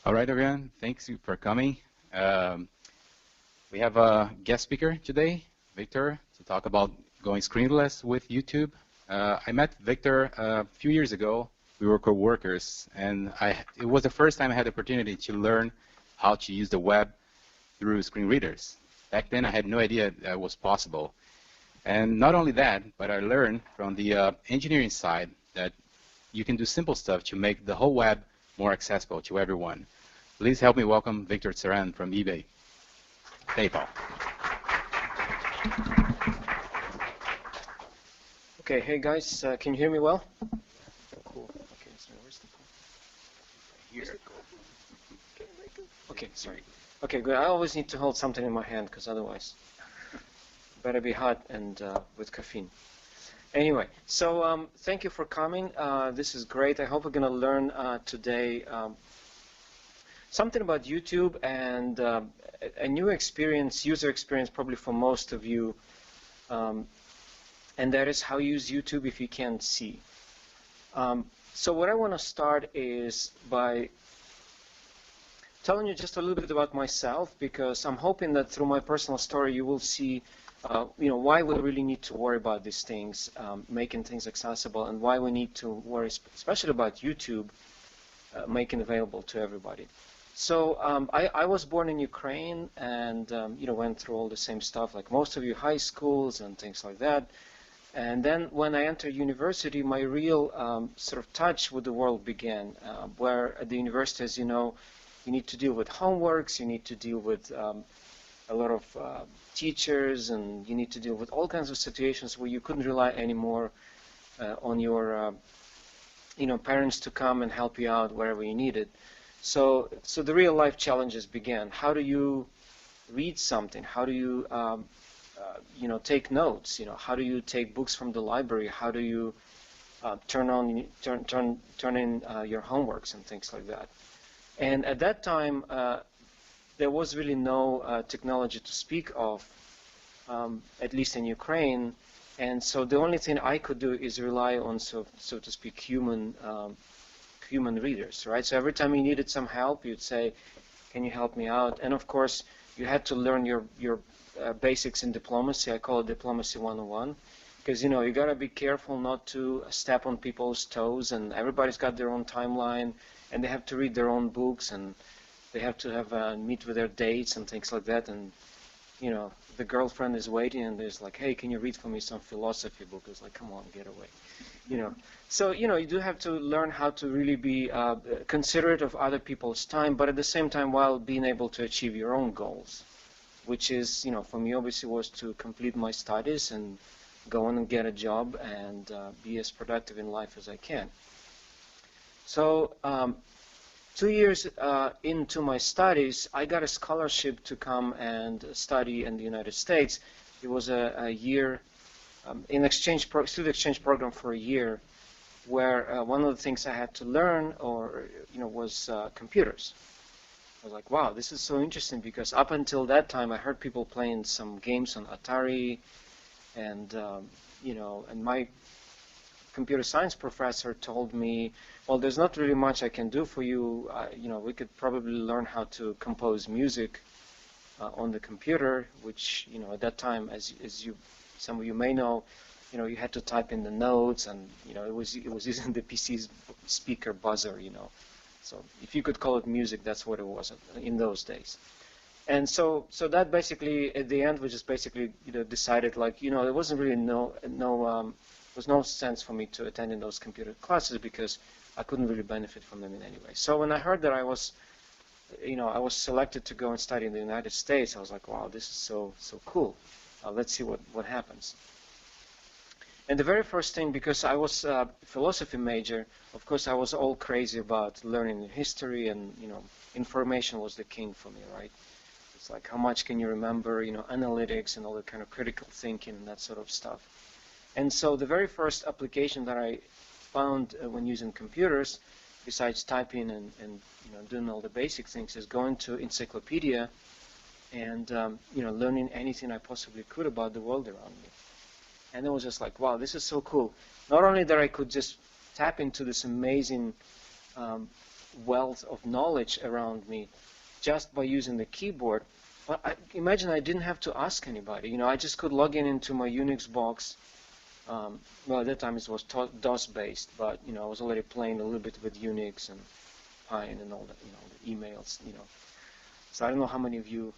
All right, everyone. Thanks for coming. We have a guest speaker today, Victor, to talk about going screenless with YouTube. I met Victor a few years ago. We were co-workers, and it was the first time I had the opportunity to learn how to use the web through screen readers. Back then, I had no idea that was possible. And not only that, but I learned from the engineering side that you can do simple stuff to make the whole web more accessible to everyone. Please help me welcome Victor Tsaran from eBay. PayPal. Okay, hey guys, can you hear me well? Cool. Okay, so where's the phone? Here. Okay, sorry. Okay, good. I always need to hold something in my hand because otherwise, better be hot and with caffeine. Anyway, so thank you for coming. This is great. I hope we're going to learn today something about YouTube and a new experience, user experience probably for most of you, and that is how you use YouTube if you can't see. So what I want to start is by telling you just a little bit about myself, because I'm hoping that through my personal story you will see why we really need to worry about these things, making things accessible, and why we need to worry especially about YouTube making available to everybody. So I was born in Ukraine and went through all the same stuff like most of you, high schools and things like that. And then when I entered university, my real sort of touch with the world began, where at the university, as you know, you need to deal with homeworks, you need to deal with a lot of teachers, and you need to deal with all kinds of situations where you couldn't rely anymore on your parents to come and help you out wherever you needed. So the real life challenges began. How do you read something? How do you take notes? How do you take books from the library? How do you turn in your homeworks and things like that? And at that time, there was really no technology to speak of, at least in Ukraine. And so the only thing I could do is rely on, so to speak, human readers, right? So every time you needed some help, you'd say, "Can you help me out?" And of course, you had to learn your basics in diplomacy. I call it Diplomacy 101, because you got to be careful not to step on people's toes, and everybody's got their own timeline, and they have to read their own books, and they have to have meet with their dates and things like that. And the girlfriend is waiting, and there's like, "Hey, can you read for me some philosophy book?" It's like, "Come on, get away." So you do have to learn how to really be considerate of other people's time, but at the same time while being able to achieve your own goals, which is, for me obviously was to complete my studies and go on and get a job and be as productive in life as I can. So 2 years into my studies, I got a scholarship to come and study in the United States. It was a year in student exchange program for a year, where one of the things I had to learn was computers. I was like, wow, this is so interesting, because up until that time I heard people playing some games on Atari, and and my computer science professor told me, well, there's not really much I can do for you. We could probably learn how to compose music on the computer, which at that time, as some of you may know, you had to type in the notes, and it was using the PC's speaker buzzer. So if you could call it music, that's what it was in those days. And so that basically at the end we just basically decided, like, there wasn't really was no sense for me to attend in those computer classes, because I couldn't really benefit from them in any way. So when I heard that I was selected to go and study in the United States, I was like, wow, this is so cool. Let's see what happens. And the very first thing, because I was a philosophy major, of course I was all crazy about learning history, and information was the king for me, right? It's like, how much can you remember, analytics and all the kind of critical thinking and that sort of stuff. And so the very first application that I found when using computers, besides typing and doing all the basic things, is going to encyclopedia and learning anything I possibly could about the world around me. And it was just like, wow, this is so cool. Not only that I could just tap into this amazing wealth of knowledge around me just by using the keyboard. But imagine I didn't have to ask anybody. I just could log in into my Unix box. Well, at that time it was DOS-based, but I was already playing a little bit with Unix and Pine and all that, the emails, So I don't know how many of you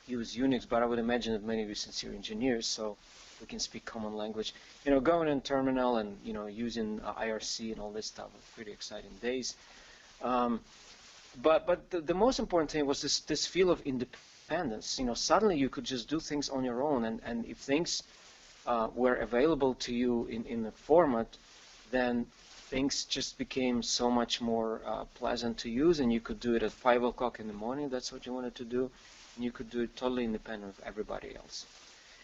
use Unix, but I would imagine that many of you sincere engineers, so we can speak common language. Going in terminal and using IRC and all this stuff was pretty exciting days. But the most important thing was this feel of independence. Suddenly you could just do things on your own, and if things were available to you in a format, then things just became so much more pleasant to use, and you could do it at 5 o'clock in the morning. That's what you wanted to do. And you could do it totally independent of everybody else.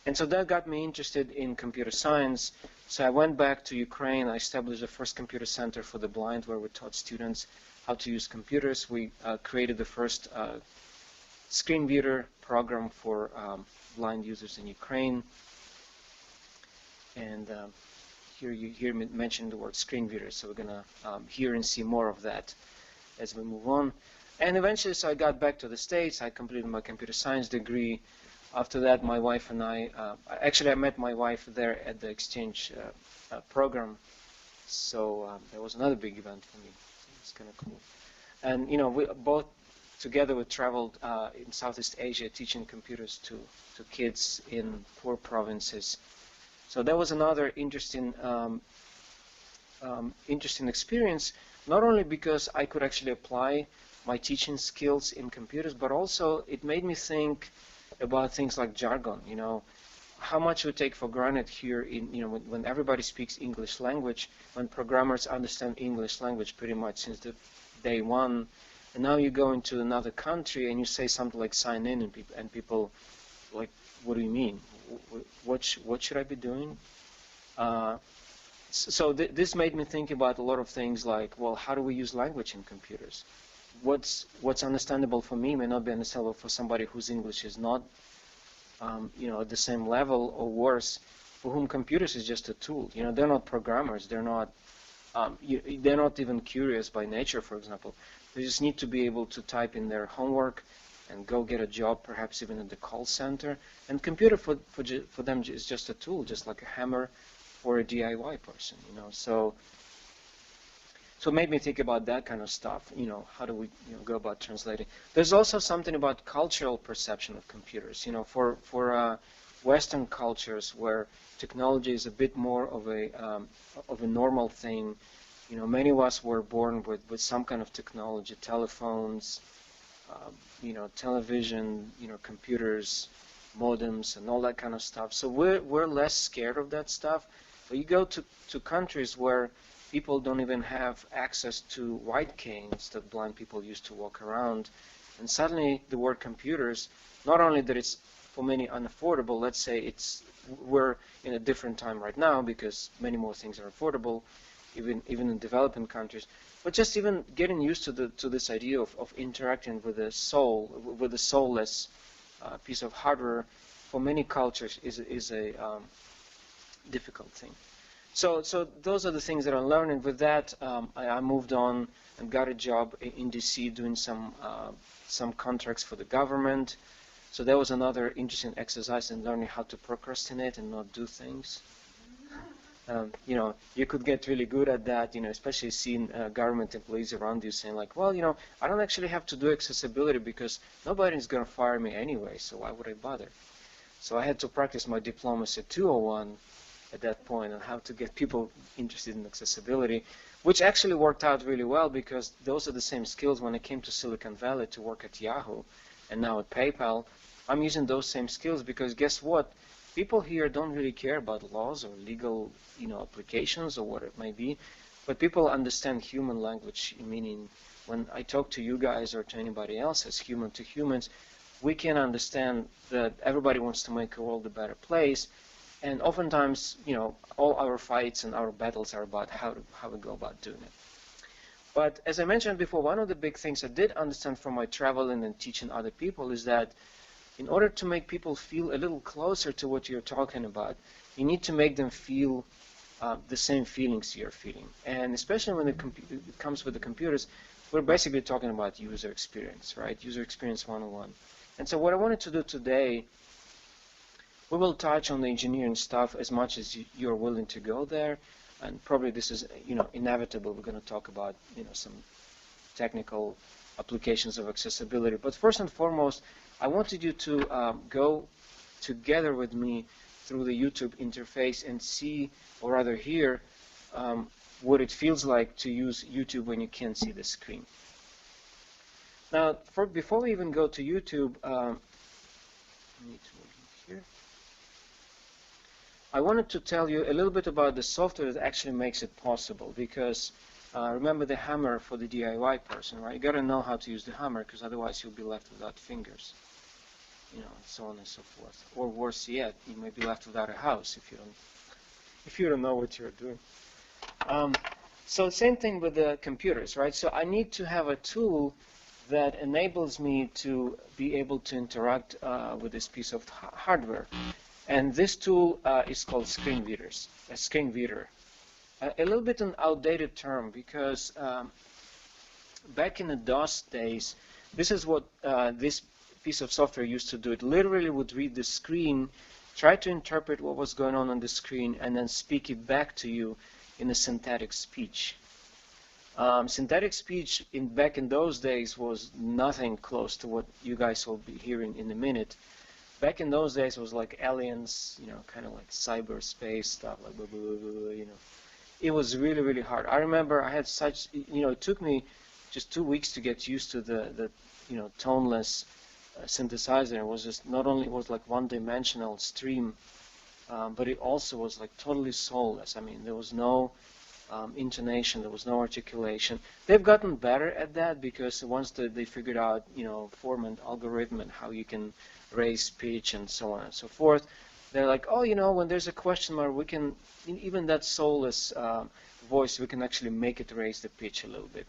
And so that got me interested in computer science. So I went back to Ukraine. I established the first computer center for the blind where we taught students how to use computers. We created the first screen reader program for blind users in Ukraine. And here you hear me mention the word screen reader, so we're going to hear and see more of that as we move on. And eventually, so I got back to the States. I completed my computer science degree. After that, my wife and I met my wife there at the exchange program. So that was another big event for me. It's kind of cool. And, we both together we traveled in Southeast Asia teaching computers to kids in poor provinces. So that was another interesting experience, not only because I could actually apply my teaching skills in computers, but also it made me think about things like jargon. How much we take for granted here when everybody speaks English language, when programmers understand English language pretty much since the day one, and now you go into another country and you say something like sign in, and people like, what do you mean? What should I be doing? So this made me think about a lot of things like, well, how do we use language in computers? What's understandable for me may not be understandable for somebody whose English is not, at the same level or worse, for whom computers is just a tool. They're not programmers. They're not even curious by nature, for example. They just need to be able to type in their homework and go get a job, perhaps even at the call center. And computer for them is just a tool, just like a hammer for a DIY person. So it made me think about that kind of stuff. How do we go about translating? There's also something about cultural perception of computers. For Western cultures where technology is a bit more of a normal thing. Many of us were born with some kind of technology, telephones, television, computers, modems, and all that kind of stuff. So we're less scared of that stuff. But you go to countries where people don't even have access to white canes that blind people used to walk around, and suddenly the word computers, not only that it's for many unaffordable, let's say we're in a different time right now because many more things are affordable, even in developing countries, but just even getting used to this idea of interacting with a soulless piece of hardware for many cultures is a difficult thing. So those are the things that I'm learning. With that, I moved on and got a job in DC doing some contracts for the government. So that was another interesting exercise in learning how to procrastinate and not do things. You could get really good at that, especially seeing government employees around you saying like, well, I don't actually have to do accessibility because nobody's going to fire me anyway, so why would I bother? So I had to practice my diplomacy 201 at that point on how to get people interested in accessibility, which actually worked out really well because those are the same skills when I came to Silicon Valley to work at Yahoo and now at PayPal. I'm using those same skills because guess what? People here don't really care about laws or legal, applications or what it may be, but people understand human language, meaning when I talk to you guys or to anybody else as human to humans, we can understand that everybody wants to make the world a better place. And oftentimes, all our fights and our battles are about how we go about doing it. But as I mentioned before, one of the big things I did understand from my traveling and teaching other people is that in order to make people feel a little closer to what you're talking about, you need to make them feel the same feelings you're feeling. And especially when it comes with the computers, we're basically talking about user experience, right? User experience 101. And so what I wanted to do today, we will touch on the engineering stuff as much as you're willing to go there. And probably this is, inevitable. We're going to talk about, some technical applications of accessibility. But first and foremost, I wanted you to go together with me through the YouTube interface and see, or rather hear, what it feels like to use YouTube when you can't see the screen. Now, before we even go to YouTube, I need to move here. I wanted to tell you a little bit about the software that actually makes it possible, because remember the hammer for the DIY person, right? You got to know how to use the hammer, because otherwise you'll be left without fingers, and so on and so forth. Or worse yet, you may be left without a house if you don't know what you're doing. So same thing with the computers, right? So I need to have a tool that enables me to be able to interact with this piece of hardware. And this tool is called screen readers, a screen reader. A little bit an outdated term, because back in the DOS days, this is what this piece of software used to do. It literally would read the screen, try to interpret what was going on the screen, and then speak it back to you in a synthetic speech. Synthetic speech back in those days was nothing close to what you guys will be hearing in a minute. Back in those days, it was like aliens, kind of like cyberspace stuff, like blah, blah, blah, blah, It was really, really hard. I remember I had such, it took me just 2 weeks to get used to the toneless synthesizer. It was just, not only was like one-dimensional stream, but it also was like totally soulless. I mean, there was no intonation, there was no articulation. They've gotten better at that, because once they figured out, form and algorithm and how you can raise pitch and so on and so forth, they're like, oh, when there's a question mark, we can, even that soulless voice, we can actually make it raise the pitch a little bit.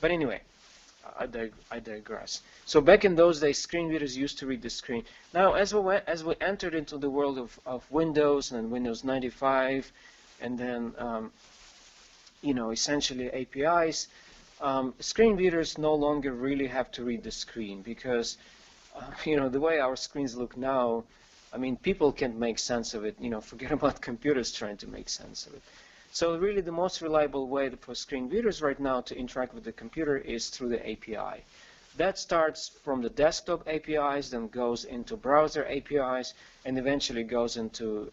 But anyway, I digress. So back in those days, screen readers used to read the screen. Now, as we entered into the world of Windows and Windows 95, and then essentially APIs, screen readers no longer really have to read the screen, because the way our screens look now, I mean, people can't make sense of it. Forget about computers trying to make sense of it. So really the most reliable way for screen readers right now to interact with the computer is through the API. That starts from the desktop APIs, then goes into browser APIs, and eventually goes into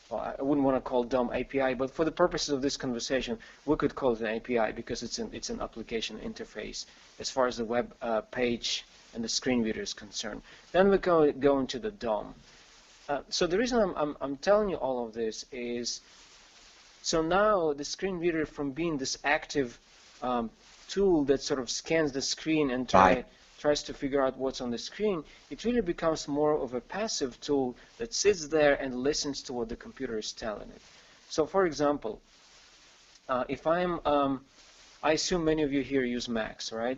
well, I wouldn't want to call DOM API, but for the purposes of this conversation, we could call it an API, because it's an application interface as far as the web page and the screen reader is concerned. Then we go into the DOM. So the reason I'm telling you all of this is, so now the screen reader, from being this active tool that sort of scans the screen and tries to figure out what's on the screen, it really becomes more of a passive tool that sits there and listens to what the computer is telling it. So for example, if I assume many of you here use Macs, right?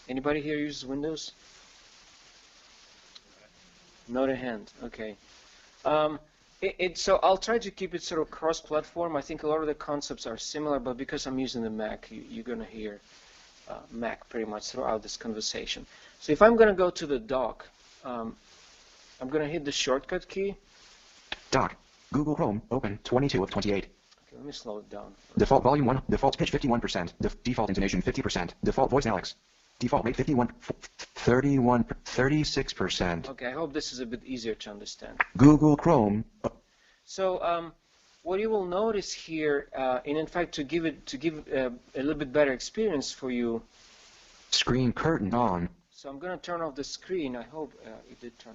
Anybody here uses Windows? Not a hand, okay. So I'll try to keep it sort of cross-platform. I think a lot of the concepts are similar, but because I'm using the Mac, you're going to hear Mac pretty much throughout this conversation. So if I'm going to go to the dock, I'm going to hit the shortcut key. Dock. Google Chrome. Open. 22 of 28. Okay, let me slow it down. Default volume 1. Default pitch 51%. Default intonation 50%. Default voice Alex. Default rate 36%. Okay, I hope this is a bit easier to understand. Google Chrome. So what you will notice here, and in fact to give a little bit better experience for you. Screen curtain on. So I'm going to turn off the screen. I hope it did turn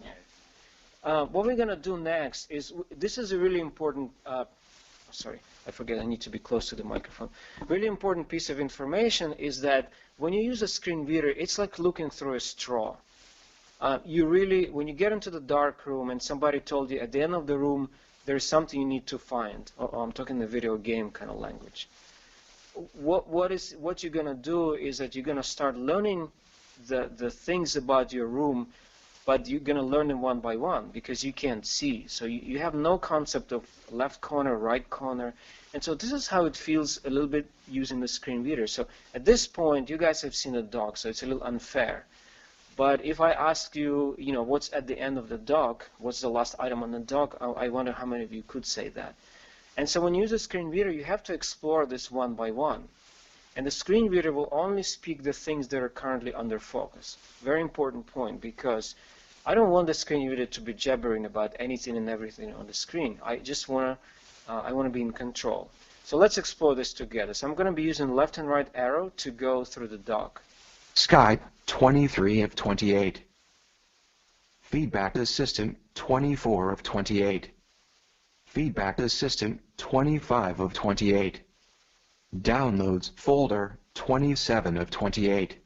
off. What we're going to do next is, this is a really important, sorry, I forget, I need to be close to the microphone. Really important piece of information is that when you use a screen reader, it's like looking through a straw. You really, when you get into the dark room and somebody told you at the end of the room there's something you need to find, I'm talking the video game kind of language. What you're going to do is that you're going to start learning the things about your room but you're going to learn them one by one because you can't see. So you have no concept of left corner, right corner. And so this is how it feels a little bit using the screen reader. So at this point, you guys have seen a dog, so it's a little unfair. But if I ask you, what's at the end of the dog, what's the last item on the dog, I wonder how many of you could say that. And so when you use a screen reader, you have to explore this one by one. And the screen reader will only speak the things that are currently under focus. Very important point, because I don't want the screen reader to be jabbering about anything and everything on the screen. I just want to be in control. So let's explore this together. So I'm going to be using left and right arrow to go through the dog. Skype, 23 of 28. Feedback Assistant, 24 of 28. Feedback Assistant, 25 of 28. Downloads folder, 27 of 28.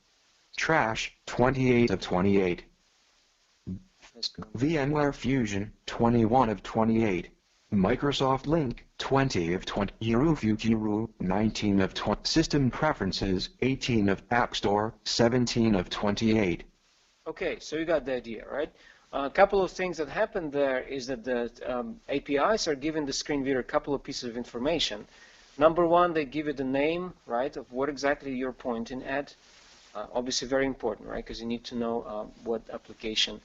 Trash, 28 of 28. VMware Fusion, 21 of 28. Microsoft Link, 20 of 20. Kiru, 19 of 20. System Preferences, 18 of. App Store, 17 of 28. Okay, so you got the idea, right? A couple of things that happen there is that the APIs are giving the screen reader a couple of pieces of information. Number one, they give it the name, right, of what exactly you're pointing at. Obviously very important, right, because you need to know what application.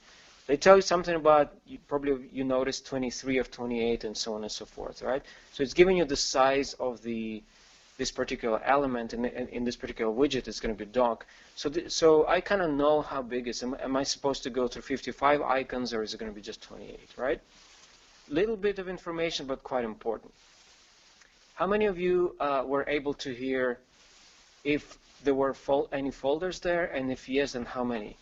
They tell you something about, probably you noticed 23 of 28 and so on and so forth, right? So it's giving you the size of this particular element, and in this particular widget it's going to be dog. So I kind of know how big it is. Am I supposed to go through 55 icons, or is it going to be just 28, right? Little bit of information, but quite important. How many of you were able to hear if there were any folders there, and if yes, then how many?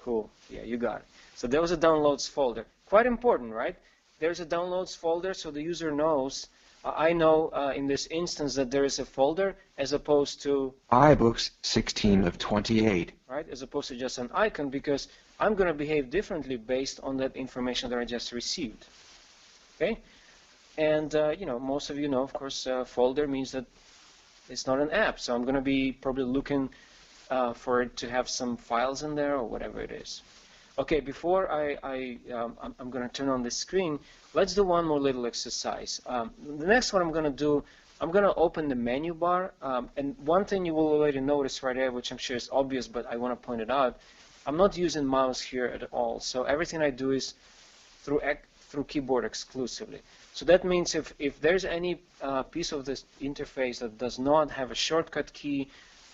Cool. Yeah, you got it. So there was a downloads folder. Quite important, right? There's a downloads folder, so the user knows. I know in this instance that there is a folder as opposed to iBooks, 16 of 28. Right, as opposed to just an icon, because I'm going to behave differently based on that information that I just received. Okay, and most of you know, of course, folder means that it's not an app, so I'm going to be probably looking for it to have some files in there or whatever it is. Okay, before I'm going to turn on the screen, let's do one more little exercise. The next one I'm going to do, I'm going to open the menu bar, and one thing you will already notice right there, which I'm sure is obvious, but I want to point it out, I'm not using mouse here at all. So everything I do is through keyboard exclusively. So that means if there's any piece of this interface that does not have a shortcut key,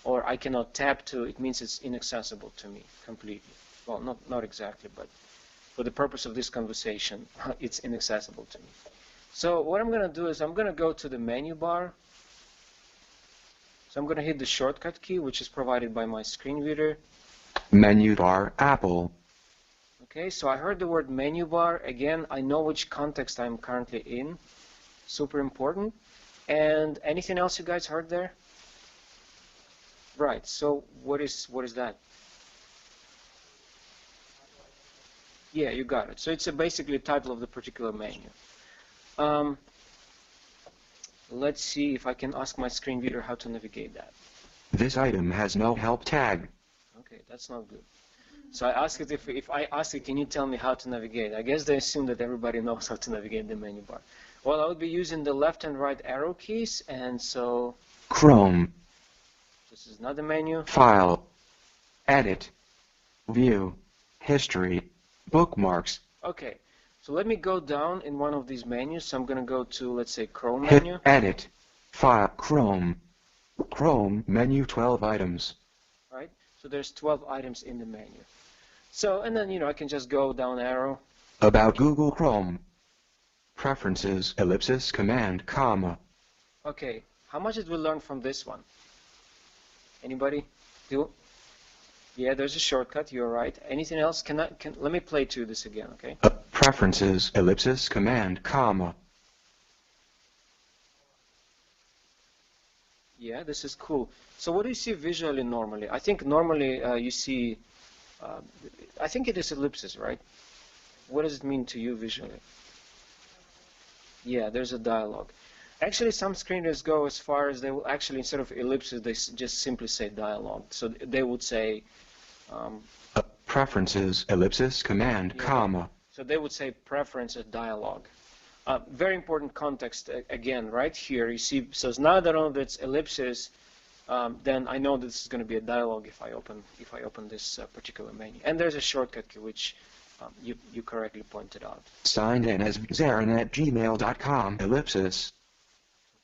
or I cannot tap to, it means it's inaccessible to me completely. Well, not exactly, but for the purpose of this conversation, it's inaccessible to me. So what I'm going to do is I'm going to go to the menu bar. So I'm going to hit the shortcut key, which is provided by my screen reader. Menu bar, Apple. Okay, so I heard the word menu bar. Again, I know which context I'm currently in. Super important. And anything else you guys heard there? Right, so what is that? Yeah, you got it. So it's basically a title of the particular menu. Let's see if I can ask my screen reader how to navigate that. This item has no help tag. Okay, that's not good. So I ask it if I ask it, can you tell me how to navigate? I guess they assume that everybody knows how to navigate the menu bar. Well, I would be using the left and right arrow keys, and so Chrome. this is not the menu. File. Edit. View. History. Bookmarks. Okay, so let me go down in one of these menus. So I'm going to go to, let's say, Chrome menu. Hit Edit. File. Chrome. Chrome menu 12 items. Right? So there's 12 items in the menu. So, and then, I can just go down arrow. About Google Chrome. Preferences, ellipsis, command, comma. Okay, how much did we learn from this one? Anybody? Yeah, there's a shortcut, you're right. Anything else? Let me play to this again, okay? Preferences, ellipsis, command, comma. Yeah, this is cool. So what do you see visually normally? I think normally you see, I think it is ellipsis, right? What does it mean to you visually? Yeah, there's a dialogue. Actually, some screen readers go as far as they will actually, instead of ellipses, they just simply say dialogue. So they would say, Preferences, ellipsis, command, yeah, comma. so they would say preferences dialogue. Very important context again, right here. You see, so now that I know that it's ellipses, then I know that this is going to be a dialogue if I open this particular menu. And there's a shortcut key which you correctly pointed out. Signed in as Tsaran@gmail.com, ellipsis.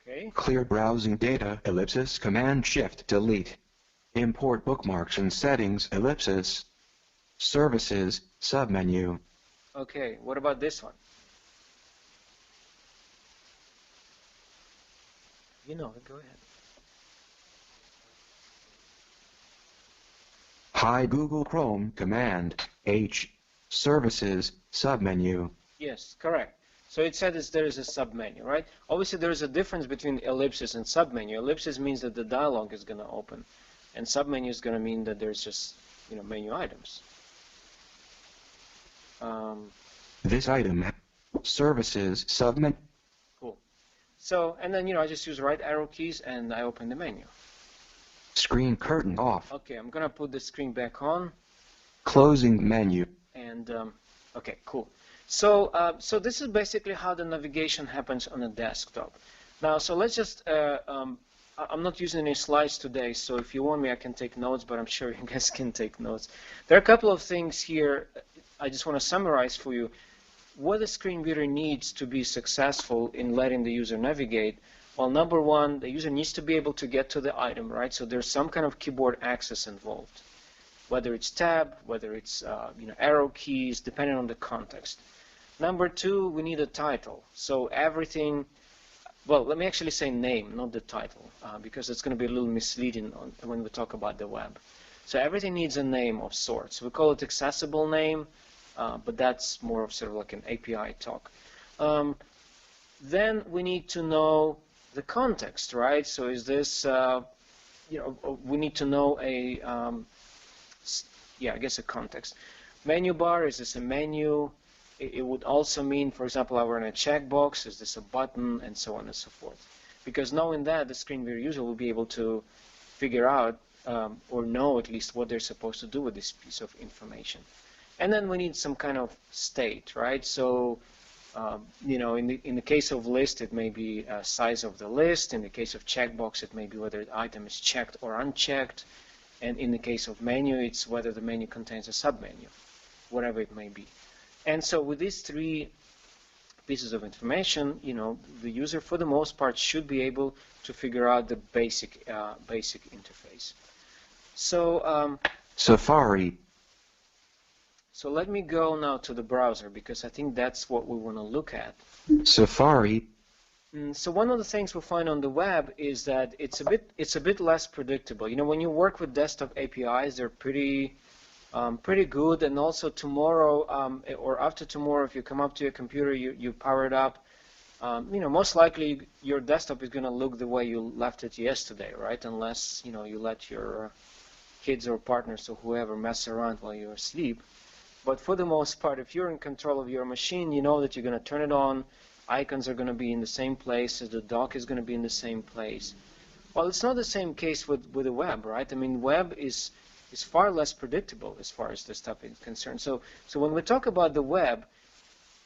Okay. Clear browsing data, ellipsis, command shift delete. Import bookmarks and settings, ellipsis. Services, submenu. Okay. What about this one? You know, go ahead. Hi Google Chrome, command, H. Services, submenu. Yes, correct. So it said there is a submenu, right? Obviously, there is a difference between ellipsis and submenu. Ellipsis means that the dialog is going to open, and submenu is going to mean that there's just, menu items. This item, services, submenu. Cool. So, and then, I just use right arrow keys and I open the menu. Screen curtain off. Okay, I'm going to put the screen back on. Closing menu. And, okay, cool. So, so this is basically how the navigation happens on a desktop. Now, so let's just, I'm not using any slides today, so if you want me, I can take notes, but I'm sure you guys can take notes. There are a couple of things here I just want to summarize for you. What a screen reader needs to be successful in letting the user navigate. Well, number one, the user needs to be able to get to the item, right? So there's some kind of keyboard access involved, whether it's tab, whether it's arrow keys, depending on the context. Number two, we need a title. So everything, well, let me actually say name, not the title, because it's going to be a little misleading when we talk about the web. So everything needs a name of sorts. We call it accessible name, but that's more of sort of like an API talk. Then we need to know the context, right? So is this, we need to know a, I guess a context. Menu bar, is this a menu? It would also mean, for example, I were in a checkbox, is this a button, and so on and so forth. Because knowing that, the screen reader user will be able to figure out or know at least what they're supposed to do with this piece of information. And then we need some kind of state, right? So, in the case of list, it may be size of the list. In the case of checkbox, it may be whether the item is checked or unchecked. And in the case of menu, it's whether the menu contains a submenu, whatever it may be. And so with these three pieces of information, the user, for the most part, should be able to figure out the basic interface. So Safari. So let me go now to the browser, because I think that's what we want to look at. Safari. So one of the things we find on the web is that it's a bit less predictable. When you work with desktop APIs, they're pretty good. And also tomorrow or after tomorrow, if you come up to your computer, you power it up, most likely your desktop is going to look the way you left it yesterday, right? Unless you let your kids or partners or whoever mess around while you're asleep. But for the most part, if you're in control of your machine, you know that you're going to turn it on. Icons are going to be in the same place. The dock is going to be in the same place. Well, it's not the same case with the web, right? I mean, web is far less predictable as far as this stuff is concerned. So when we talk about the web,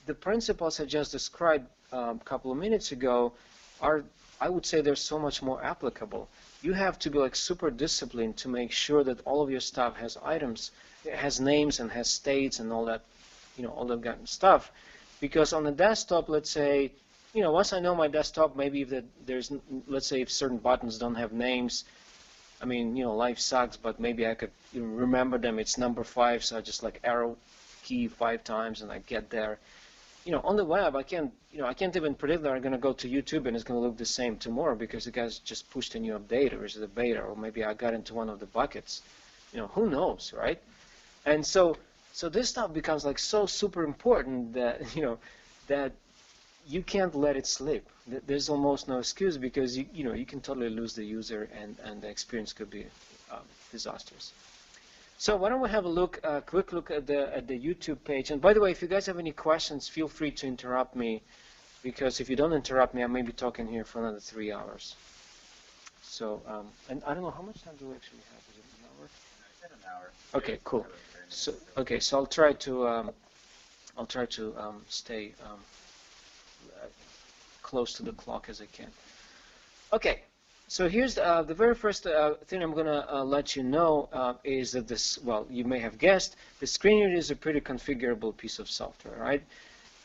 the principles I just described a couple of minutes ago are, I would say, they're so much more applicable. You have to be like super disciplined to make sure that all of your stuff has items, has names and has states and all that, all that kind of stuff. Because on the desktop, let's say, once I know my desktop, maybe if let's say if certain buttons don't have names, I mean, life sucks, but maybe I could remember them. It's number 5, so I just like arrow key 5 times and I get there. On the web, I can't even predict that I'm going to go to YouTube and it's going to look the same tomorrow because the guys just pushed a new update, or is it a beta, or maybe I got into one of the buckets. Who knows, right? And so this stuff becomes like so super important that that you can't let it slip. There's almost no excuse, because you can totally lose the user and the experience could be disastrous. So why don't we have a quick look at the YouTube page? And by the way, if you guys have any questions, feel free to interrupt me because if you don't interrupt me, I may be talking here for another 3 hours. So, and I don't know, how much time do we actually have? Is it an hour? An hour. Okay, cool. So, okay, so I'll try to stay close to the clock as I can. Okay, so here's the very first thing I'm going to let you know is that this, well, you may have guessed, the screen reader is a pretty configurable piece of software, right?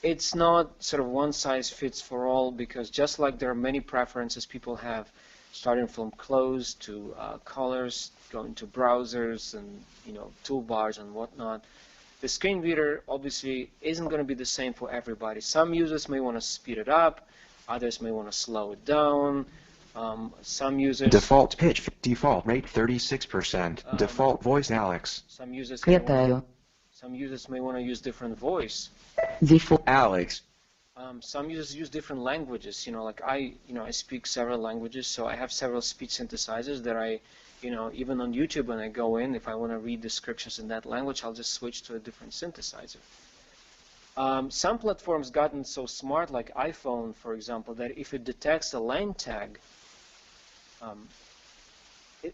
It's not sort of one size fits for all, because just like there are many preferences people have, starting from close to colors, going to browsers and toolbars and whatnot, the screen reader obviously isn't going to be the same for everybody. Some users may want to speed it up, others may want to slow it down. Some users Default pitch, default rate 36%, default voice Alex. some users may want to use different voice. Default Alex. Some users use different languages. Like I speak several languages, so I have several speech synthesizers that I, even on YouTube when I go in, if I want to read descriptions in that language, I'll just switch to a different synthesizer. Some platforms gotten so smart, like iPhone, for example, that if it detects a lang tag,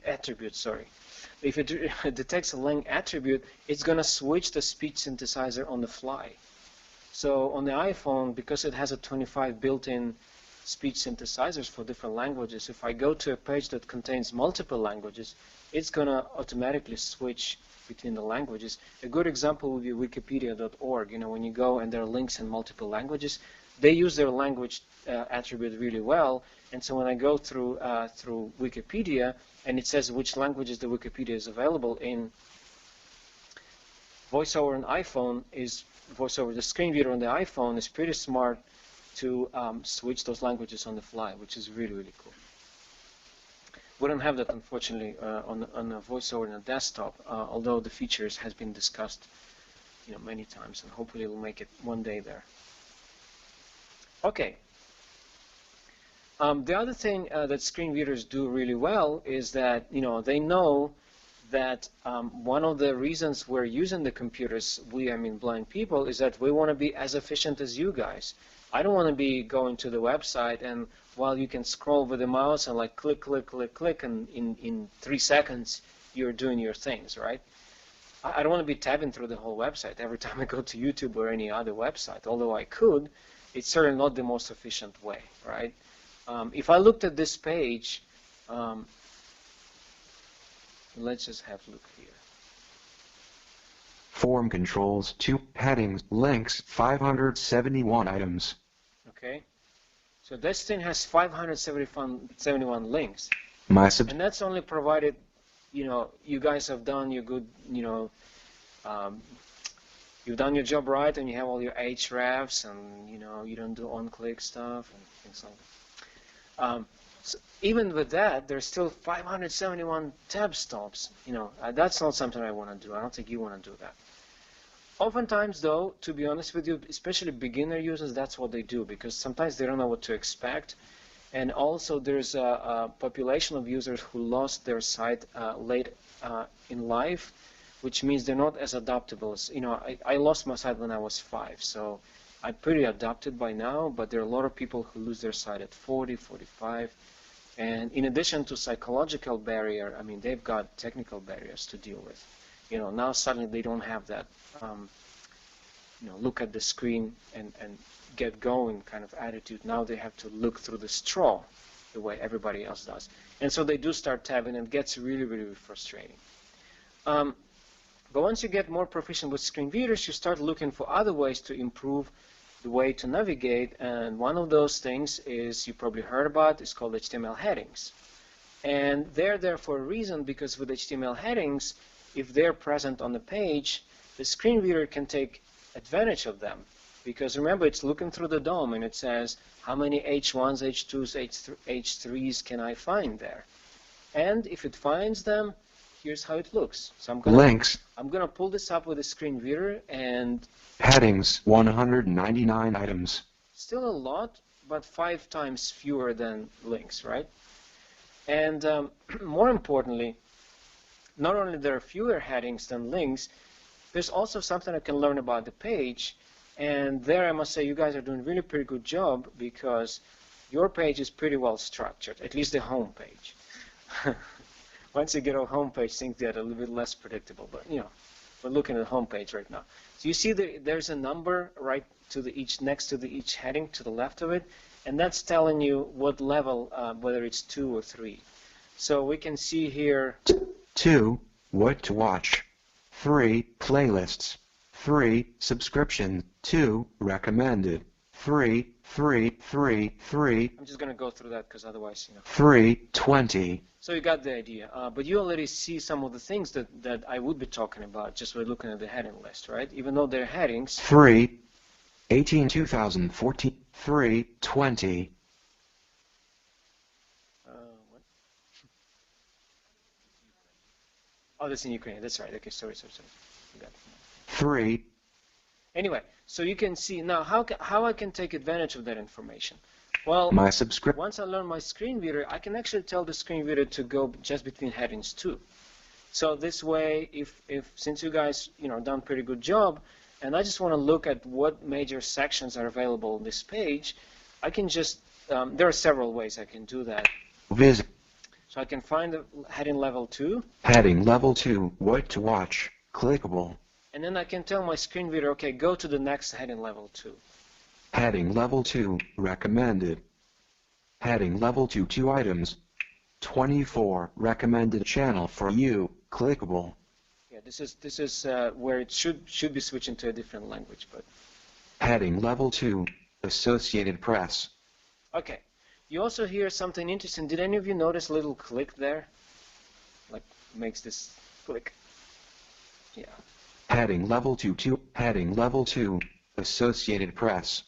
attribute, sorry. If it detects a lang attribute, it's going to switch the speech synthesizer on the fly. So on the iPhone, because it has a 25 built-in speech synthesizers for different languages, if I go to a page that contains multiple languages, it's going to automatically switch between the languages. A good example would be wikipedia.org. When you go and there are links in multiple languages, they use their language attribute really well. And so when I go through Wikipedia and it says which languages the Wikipedia is available in, VoiceOver on iPhone VoiceOver, the screen reader on the iPhone is pretty smart to switch those languages on the fly, which is really, really cool. We don't have that, unfortunately, on a VoiceOver in a desktop, although the features has been discussed, many times, and hopefully we'll make it one day there. Okay. The other thing that screen readers do really well is that, they know that one of the reasons we're using the computers, I mean blind people, is that we want to be as efficient as you guys. I don't want to be going to the website and while you can scroll with the mouse and like click, click, click, click, and in 3 seconds you're doing your things, right? I don't want to be tabbing through the whole website every time I go to YouTube or any other website. Although I could, it's certainly not the most efficient way, right? If I looked at this page, let's just have a look here. Form controls, 2 headings, links, 571 items. Okay, so this thing has 571 links, and that's only provided, you guys have done your good, you've done your job right, and you have all your hrefs, and you don't do on-click stuff and things like that. So even with that, there's still 571 tab stops. That's not something I want to do. I don't think you want to do that. Oftentimes, though, to be honest with you, especially beginner users, that's what they do, because sometimes they don't know what to expect. And also, there's a population of users who lost their sight late in life, which means they're not as adaptable as, I lost my sight when I was 5, so I'm pretty adapted by now, but there are a lot of people who lose their sight at 40, 45. And in addition to psychological barrier, I mean, they've got technical barriers to deal with. Now suddenly they don't have that, look at the screen and get going kind of attitude. Now they have to look through the straw the way everybody else does. And so they do start tabbing, and it gets really, really frustrating. But once you get more proficient with screen readers, you start looking for other ways to improve the way to navigate, and one of those things is, you probably heard about, is called HTML headings. And they're there for a reason, because with HTML headings, if they're present on the page, the screen reader can take advantage of them. Because remember, it's looking through the DOM, and it says, how many H1s, H2s, H3s can I find there? And if it finds them, here's how it looks. So I'm gonna pull this up with a screen reader, and headings, 199 items. Still a lot, but 5 times fewer than links, right? And more importantly, not only there are fewer headings than links, there's also something I can learn about the page, And there I must say you guys are doing really pretty good job because your page is pretty well structured, at least the home page. Once you get a home page, things get a little bit less predictable. But you know, we're looking at the home page right now. So you see there's a number right to next to each heading to the left of it, and that's telling you what level, whether it's 2 or 3. So we can see here 2. What to watch. 3. Playlists. 3. Subscription. 2. Recommended. 3. 3. I'm just going to go through that because otherwise, you know. 3. 20. So you got the idea. But you already see some of the things that I would be talking about just by looking at the heading list, right? Even though they're headings. 3. 18 2014. 3. 20. What? Oh, that's in Ukraine. That's right. Okay, sorry. You got it. 3. Anyway, so you can see now how I can take advantage of that information. Well, My subscription. once I learn my screen reader, I can actually tell the screen reader to go just between headings too. So this way, since you guys done pretty good job, and I just want to look at what major sections are available on this page, I can just there are several ways I can do that. Visit. So I can find the heading level 2. Heading level 2. What to watch. Clickable. And then I can tell my screen reader, okay, go to the next heading level 2. Heading level 2. Recommended. Heading level 2. 2 items. 24. Recommended channel for you. Clickable. Yeah, this is where it should be switching to a different language, but. Heading level 2. Associated Press. Okay. You also hear something interesting. Did any of you notice a little click there? Like makes this click. Yeah. Heading level 2. Heading level 2. Associated Press.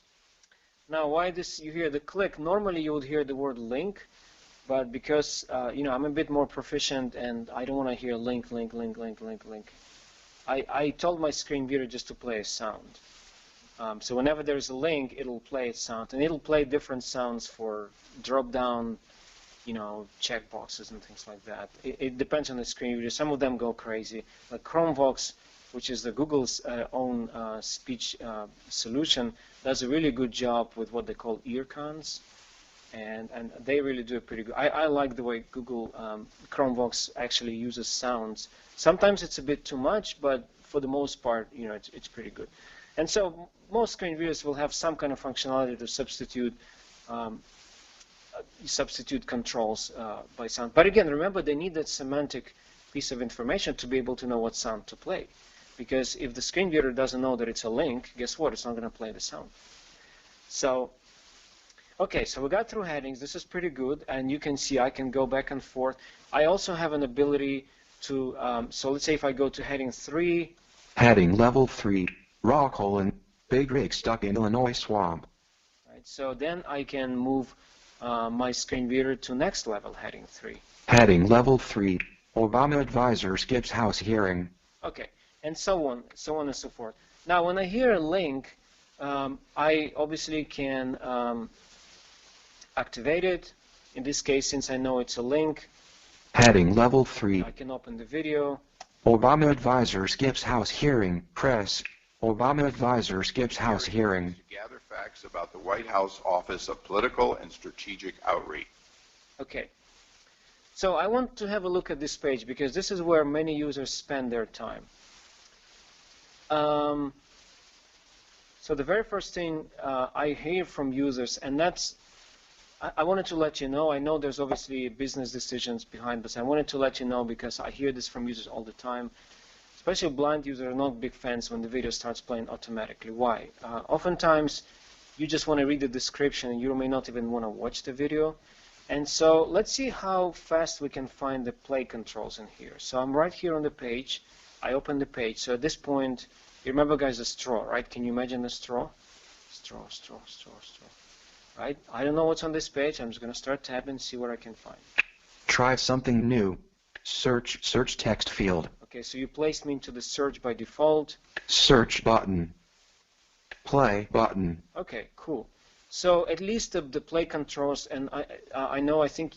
Now, why this? You hear the click. Normally, you would hear the word link, but because I'm a bit more proficient and I don't want to hear link. I told my screen reader just to play a sound. So whenever there's a link, it'll play a sound, and it'll play different sounds for drop-down, checkboxes and things like that. It depends on the screen reader. Some of them go crazy. Like ChromeVox, which is the Google's own speech solution, does a really good job with what they call ear cons, and they really do it pretty good. I like the way Google ChromeVox actually uses sounds. Sometimes it's a bit too much, but for the most part, it's pretty good. And so most screen readers will have some kind of functionality to substitute controls by sound. But again, remember, they need that semantic piece of information to be able to know what sound to play. Because if the screen reader doesn't know that it's a link, guess what? It's not going to play the sound. So, okay, so we got through headings. This is pretty good. And you can see I can go back and forth. I also have an ability to, so let's say if I go to heading 3. Heading level 3. Rock Big rig stuck in Illinois swamp. Right, so then I can move my screen reader to next level, heading 3. Heading level 3. Obama advisor skips House hearing. Okay, and so on and so forth. Now, when I hear a link, I obviously can activate it. In this case, since I know it's a link, Heading level 3. I can open the video. Obama advisor skips House hearing. Press. Obama advisor skips House hearing. To gather facts about the White House Office of Political and Strategic Outreach. Okay. So I want to have a look at this page because this is where many users spend their time. So the very first thing I hear from users, and that's, I wanted to let you know, I know there's obviously business decisions behind this. I wanted to let you know because I hear this from users all the time. Especially blind users are not big fans when the video starts playing automatically. Why? Oftentimes, you just want to read the description and you may not even want to watch the video. And so let's see how fast we can find the play controls in here. So I'm right here on the page. I open the page. So at this point, you remember, guys, the straw, right? Can you imagine the straw? Straw. Right? I don't know what's on this page. I'm just going to start tabbing and see what I can find. Try something new. Search text field. Okay, so you placed me into the search by default. Search button. Play button. Okay, cool. So at least the play controls, and I think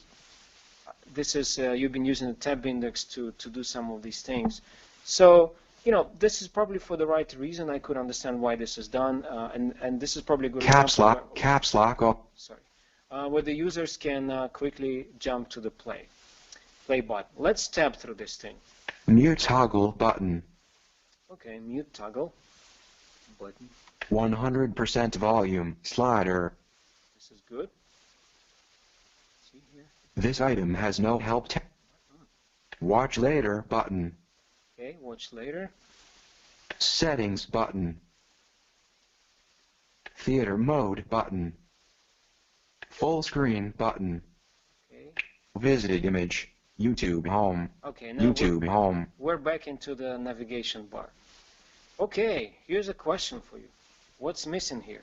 this is, you've been using the tab index to do some of these things. So this is probably for the right reason. I could understand why this is done, and this is probably a good Caps example lock, caps lock off. where the users can quickly jump to the play button. Let's tab through this thing. Mute toggle button. Okay, mute toggle button. 100% volume slider. This is good. See here. This item has no help. Watch later button. Okay, watch later. Settings button. Theater mode button. Full screen button. Okay. Visited image. YouTube home. Okay, now YouTube home. we're back into the navigation bar. Okay, here's a question for you. What's missing here?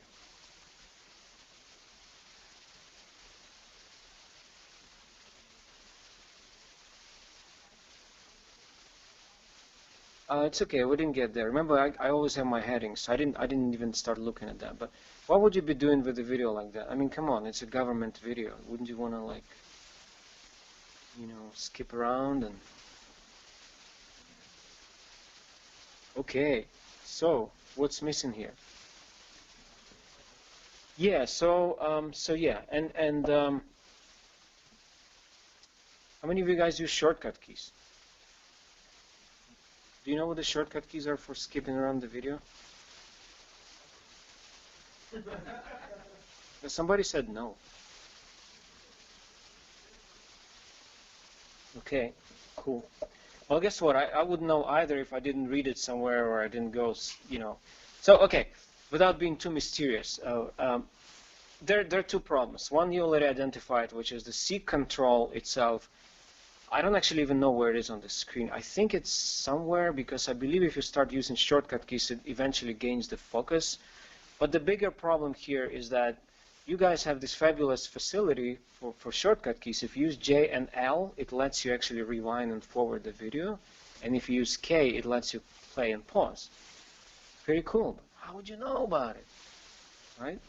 It's okay, we didn't get there. Remember, I always have my headings, so I didn't even start looking at that. But what would you be doing with a video like that? I mean, come on, it's a government video. Wouldn't you want to, like, skip around and... Okay, so what's missing here? Yeah, so yeah, and how many of you guys use shortcut keys? Do you know what the shortcut keys are for skipping around the video? Somebody said no. Okay, cool. Well, guess what? I wouldn't know either if I didn't read it somewhere or I didn't go, So, okay, without being too mysterious, there are two problems. One you already identified, which is the seek control itself. I don't actually even know where it is on the screen. I think it's somewhere because I believe if you start using shortcut keys, it eventually gains the focus. But the bigger problem here is that you guys have this fabulous facility for shortcut keys. If you use J and L, it lets you actually rewind and forward the video. And if you use K, it lets you play and pause. Very cool. How would you know about it? Right?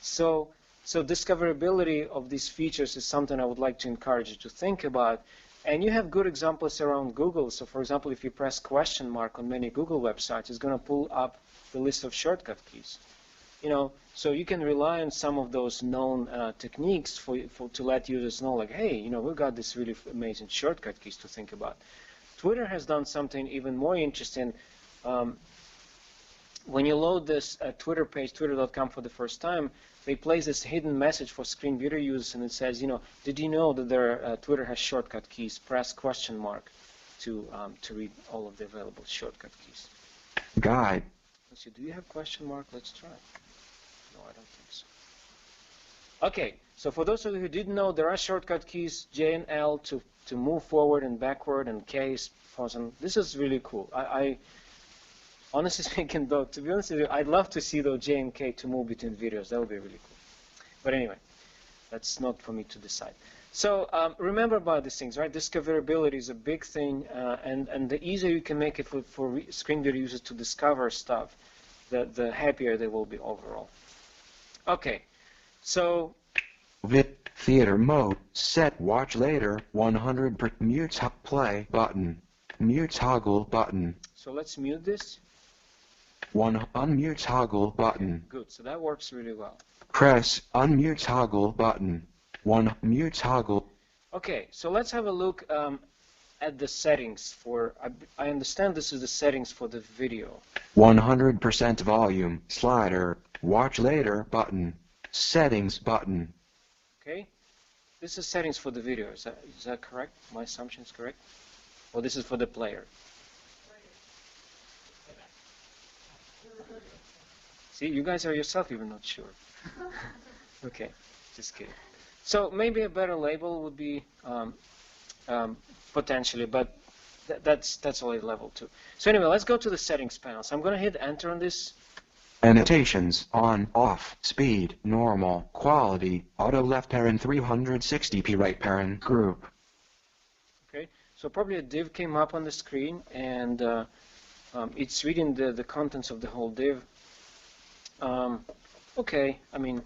So discoverability of these features is something I would like to encourage you to think about. And you have good examples around Google. So for example, if you press question mark on many Google websites, it's going to pull up the list of shortcut keys. So you can rely on some of those known techniques to let users know, like, hey, we've got this really amazing shortcut keys to think about. Twitter has done something even more interesting. When you load this Twitter page, twitter.com, for the first time, they place this hidden message for screen video users, and it says, did you know that Twitter has shortcut keys? Press question mark to read all of the available shortcut keys. Guide. Let's see, do you have question mark? Let's try. No, I don't think so. Okay, so for those of you who didn't know, there are shortcut keys, J and L, to move forward and backward, and K is pause. And this is really cool. I honestly speaking, though, to be honest with you, I'd love to see those J and K to move between videos. That would be really cool. But anyway, that's not for me to decide. So remember about these things, right? Discoverability is a big thing, and the easier you can make it for screen video users to discover stuff, the happier they will be overall. Okay, so... Theater mode, set watch later, 100%, mute play button, mute toggle button. So let's mute this. Unmute toggle button. Good, so that works really well. Press unmute toggle button. Mute toggle. Okay, so let's have a look at the settings for, I understand this is the settings for the video. 100% volume, slider, watch later button, settings button. Okay, this is settings for the video, is that correct? My assumption is correct? Or this is for the player? See, you guys are yourself even not sure. Okay, just kidding. So maybe a better label would be potentially, but that's only level 2. So anyway, let's go to the settings panel. So I'm going to hit enter on this. Annotations on, off, speed, normal, quality, auto left parent 360p right parent group. Okay, so probably a div came up on the screen, and it's reading the contents of the whole div. Okay, I mean,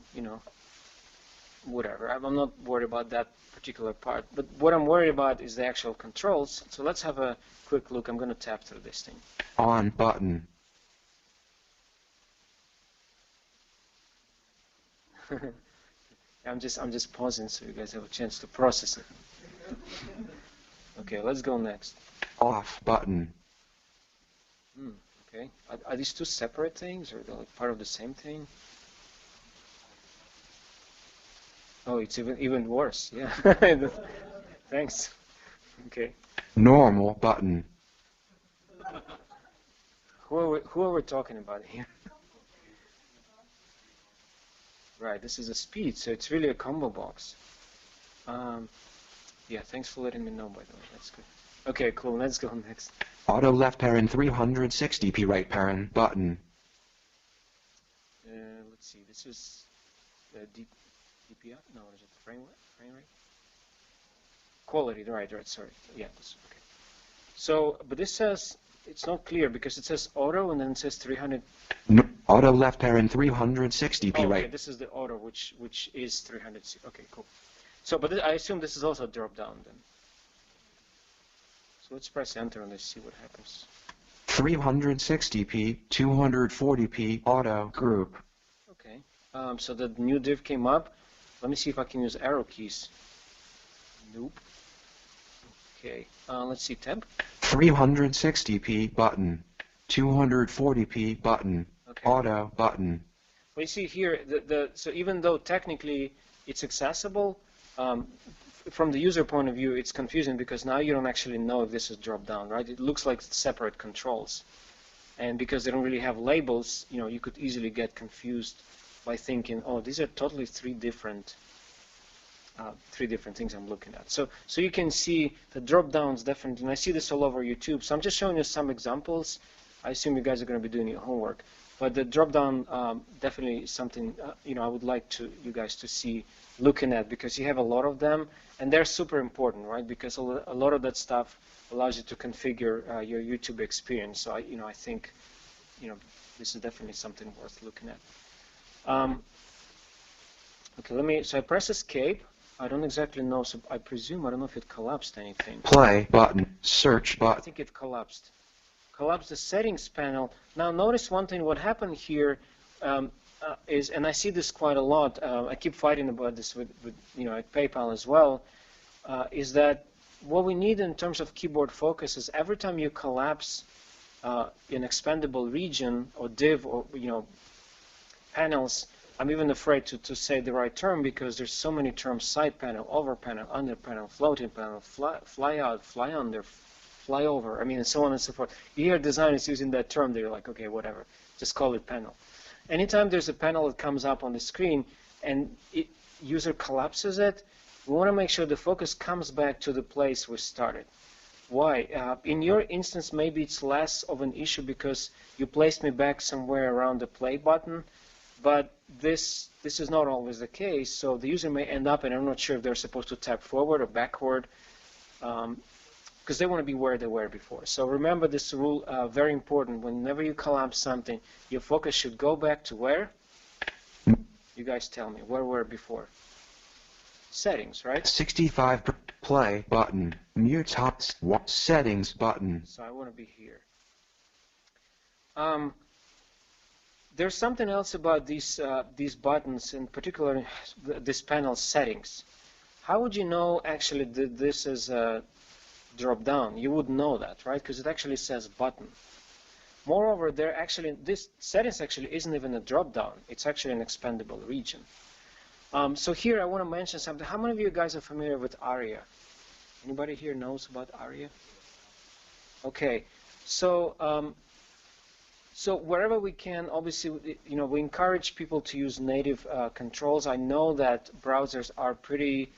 whatever. I'm not worried about that particular part. But what I'm worried about is the actual controls. So let's have a quick look. I'm going to tap through this thing. On button. I'm just pausing so you guys have a chance to process it. Okay, let's go next. Off button. Okay. Are these two separate things, or they're like part of the same thing? Oh, it's even worse. Yeah. Thanks. Okay. Normal button. Who are we talking about here? Right. This is a speed, so it's really a combo box. Yeah. Thanks for letting me know. By the way, that's good. Okay. Cool. Let's go next. Auto left parent 360p right parent button. Let's see. This is DPI? No, what is it? Frame rate? Quality, right, sorry. Yeah, this, okay. So, but this says, it's not clear because it says auto and then it says 300. No, auto left parent 360p okay, right. this is the auto, which is 360. Okay, cool. So, but I assume this is also a drop down then. So let's press enter and let's see what happens. 360p, 240p auto group. Okay. So the new div came up. Let me see if I can use arrow keys. Nope. Okay. Let's see, tab. 360p button. 240p button. Okay. Auto button. Well, you see here, so even though technically it's accessible, from the user point of view, it's confusing because now you don't actually know if this is drop down, right? It looks like separate controls. And because they don't really have labels, you could easily get confused by thinking, oh, these are totally three different things I'm looking at. So you can see the drop downs definitely, and I see this all over YouTube. So I'm just showing you some examples. I assume you guys are going to be doing your homework. But the drop down definitely is something I would like you guys to see looking at, because you have a lot of them, and they're super important, right? Because a lot of that stuff allows you to configure your YouTube experience. So I think this is definitely something worth looking at. Okay, so I press escape. I don't exactly know, so I presume, I don't know if it collapsed anything. Play button. Search I button. think it collapsed. Collapsed the settings panel. Now notice one thing, what happened here is, and I see this quite a lot, I keep fighting about this with at PayPal as well, is that what we need in terms of keyboard focus is every time you collapse an expandable region or div or panels, I'm even afraid to say the right term because there's so many terms: side panel, over panel, under panel, floating panel, fly out, fly under, fly over, and so on and so forth. You hear designers using that term, they're like, okay, whatever, just call it panel. Anytime there's a panel that comes up on the screen and user collapses it, we want to make sure the focus comes back to the place we started. Why? In your instance, maybe it's less of an issue because you placed me back somewhere around the play button, but this is not always the case. So the user may end up, and I'm not sure if they're supposed to tap forward or backward, because they want to be where they were before. So remember this rule, very important. Whenever you collapse something, your focus should go back to where? You guys tell me, where were before? Settings, right? 65 play button. Mute hot settings button. So I want to be here. There's something else about these buttons, in particular this panel settings. How would you know actually that this is a drop down? You would know that, right? Because it actually says button. Moreover, this settings actually isn't even a drop down. It's actually an expandable region. So here I want to mention something. How many of you guys are familiar with ARIA? Anybody here knows about ARIA? Okay, so so wherever we can, obviously, we encourage people to use native controls. I know that browsers are pretty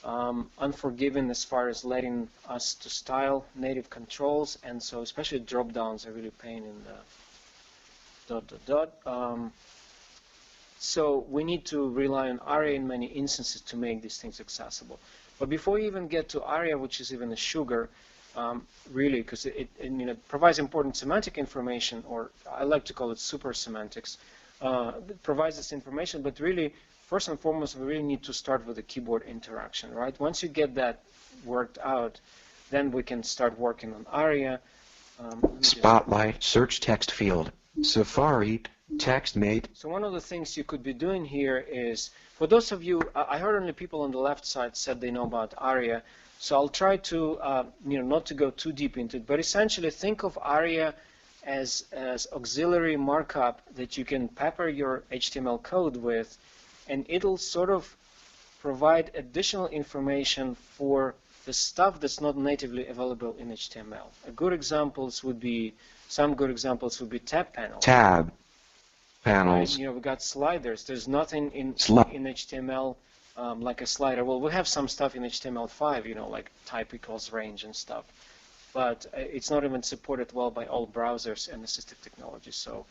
unforgiving as far as letting us to style native controls, and so especially drop downs are really pain in the ... So we need to rely on ARIA in many instances to make these things accessible. But before you even get to ARIA, which is even a sugar, really, because it provides important semantic information, or I like to call it super semantics, provides this information, but really, first and foremost, we really need to start with the keyboard interaction, right? Once you get that worked out, then we can start working on ARIA. Spotlight, search text field, Safari, text mate. So one of the things you could be doing here is, for those of you, I heard only people on the left side said they know about ARIA, so I'll try to, not to go too deep into it, but essentially think of ARIA as auxiliary markup that you can pepper your HTML code with, and it'll sort of provide additional information for the stuff that's not natively available in HTML. Some good examples would be tab panels. Tab panels. Right? We got sliders. There's nothing in HTML like a slider. Well, we have some stuff in HTML5, like type equals range and stuff. But it's not even supported well by all browsers and assistive technologies. So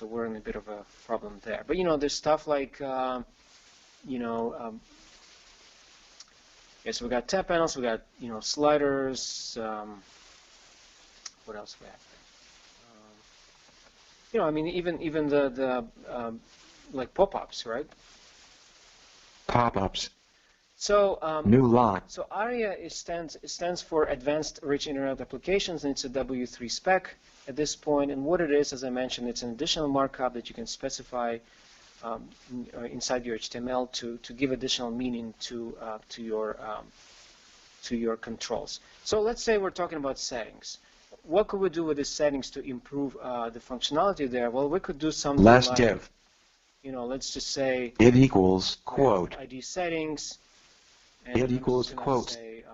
we're in a bit of a problem there. But, there's stuff like, yes, we got tab panels, we got sliders. What else we have? Even the like pop-ups, right? Pop-ups. So new line. So ARIA stands for Advanced Rich Internet Applications, and it's a W3 spec at this point. And what it is, as I mentioned, it's an additional markup that you can specify inside your HTML to give additional meaning to your controls. So let's say we're talking about settings. What could we do with the settings to improve the functionality there? Well, we could do something less like, div. Let's just say it equals quote. ID settings. And it equals quote. Say,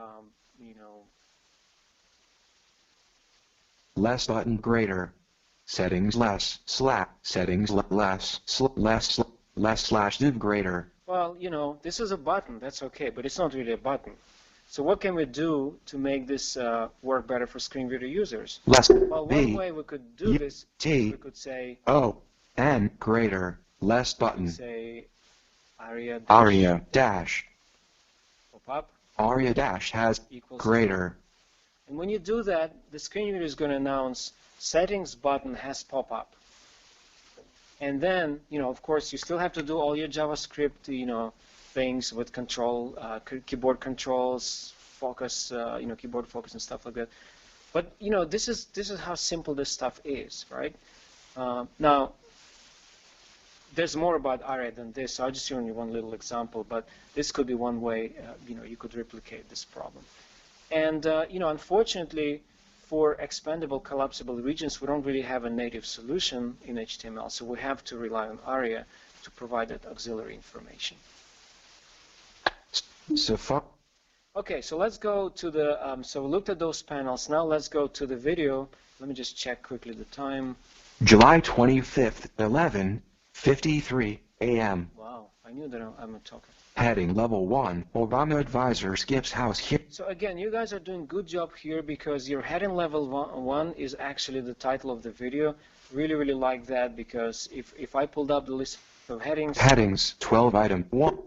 less button greater. Settings less settings less slash div greater. Well, this is a button. That's okay, but it's not really a button. So what can we do to make this work better for screen reader users? Less well, one way we could do this, we could say N greater less button. Say ARIA dash. Pop-up. ARIA dash has equals greater. And when you do that, the screen reader is going to announce settings button has pop-up. And then, of course, you still have to do all your JavaScript, things with control, keyboard controls, focus, keyboard focus and stuff like that. But, this is how simple this stuff is, right? Now, there's more about ARIA than this, so I'll just show you one little example, but this could be one way, you could replicate this problem. And, unfortunately, for expandable collapsible regions, we don't really have a native solution in HTML, so we have to rely on ARIA to provide that auxiliary information. Okay, so let's go to the, so we looked at those panels. Now let's go to the video. Let me just check quickly the time. July 25th, 11:53 a.m. Wow, I knew that I'm a talker. Heading level 1, Obama advisor skips house here. So again, you guys are doing a good job here because your heading level 1 is actually the title of the video. Really, really like that because if I pulled up the list of headings. Headings, 12 item, 1,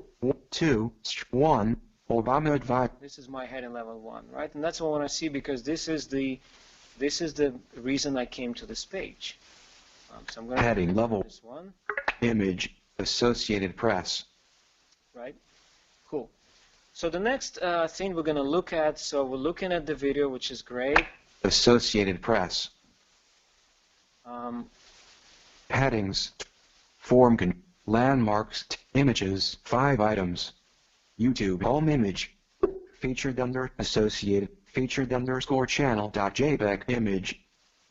2, 1, Obama advisor. This is my heading level 1, right? And that's what I want to see because this is the reason I came to this page. So I'm going to heading level this one. Image, Associated Press. Right? Cool. So the next thing we're going to look at, so we're looking at the video, which is great. Associated Press. Headings, form, landmarks, images, 5 items. YouTube home image, featured under Associated, featured underscore channel.jpg image,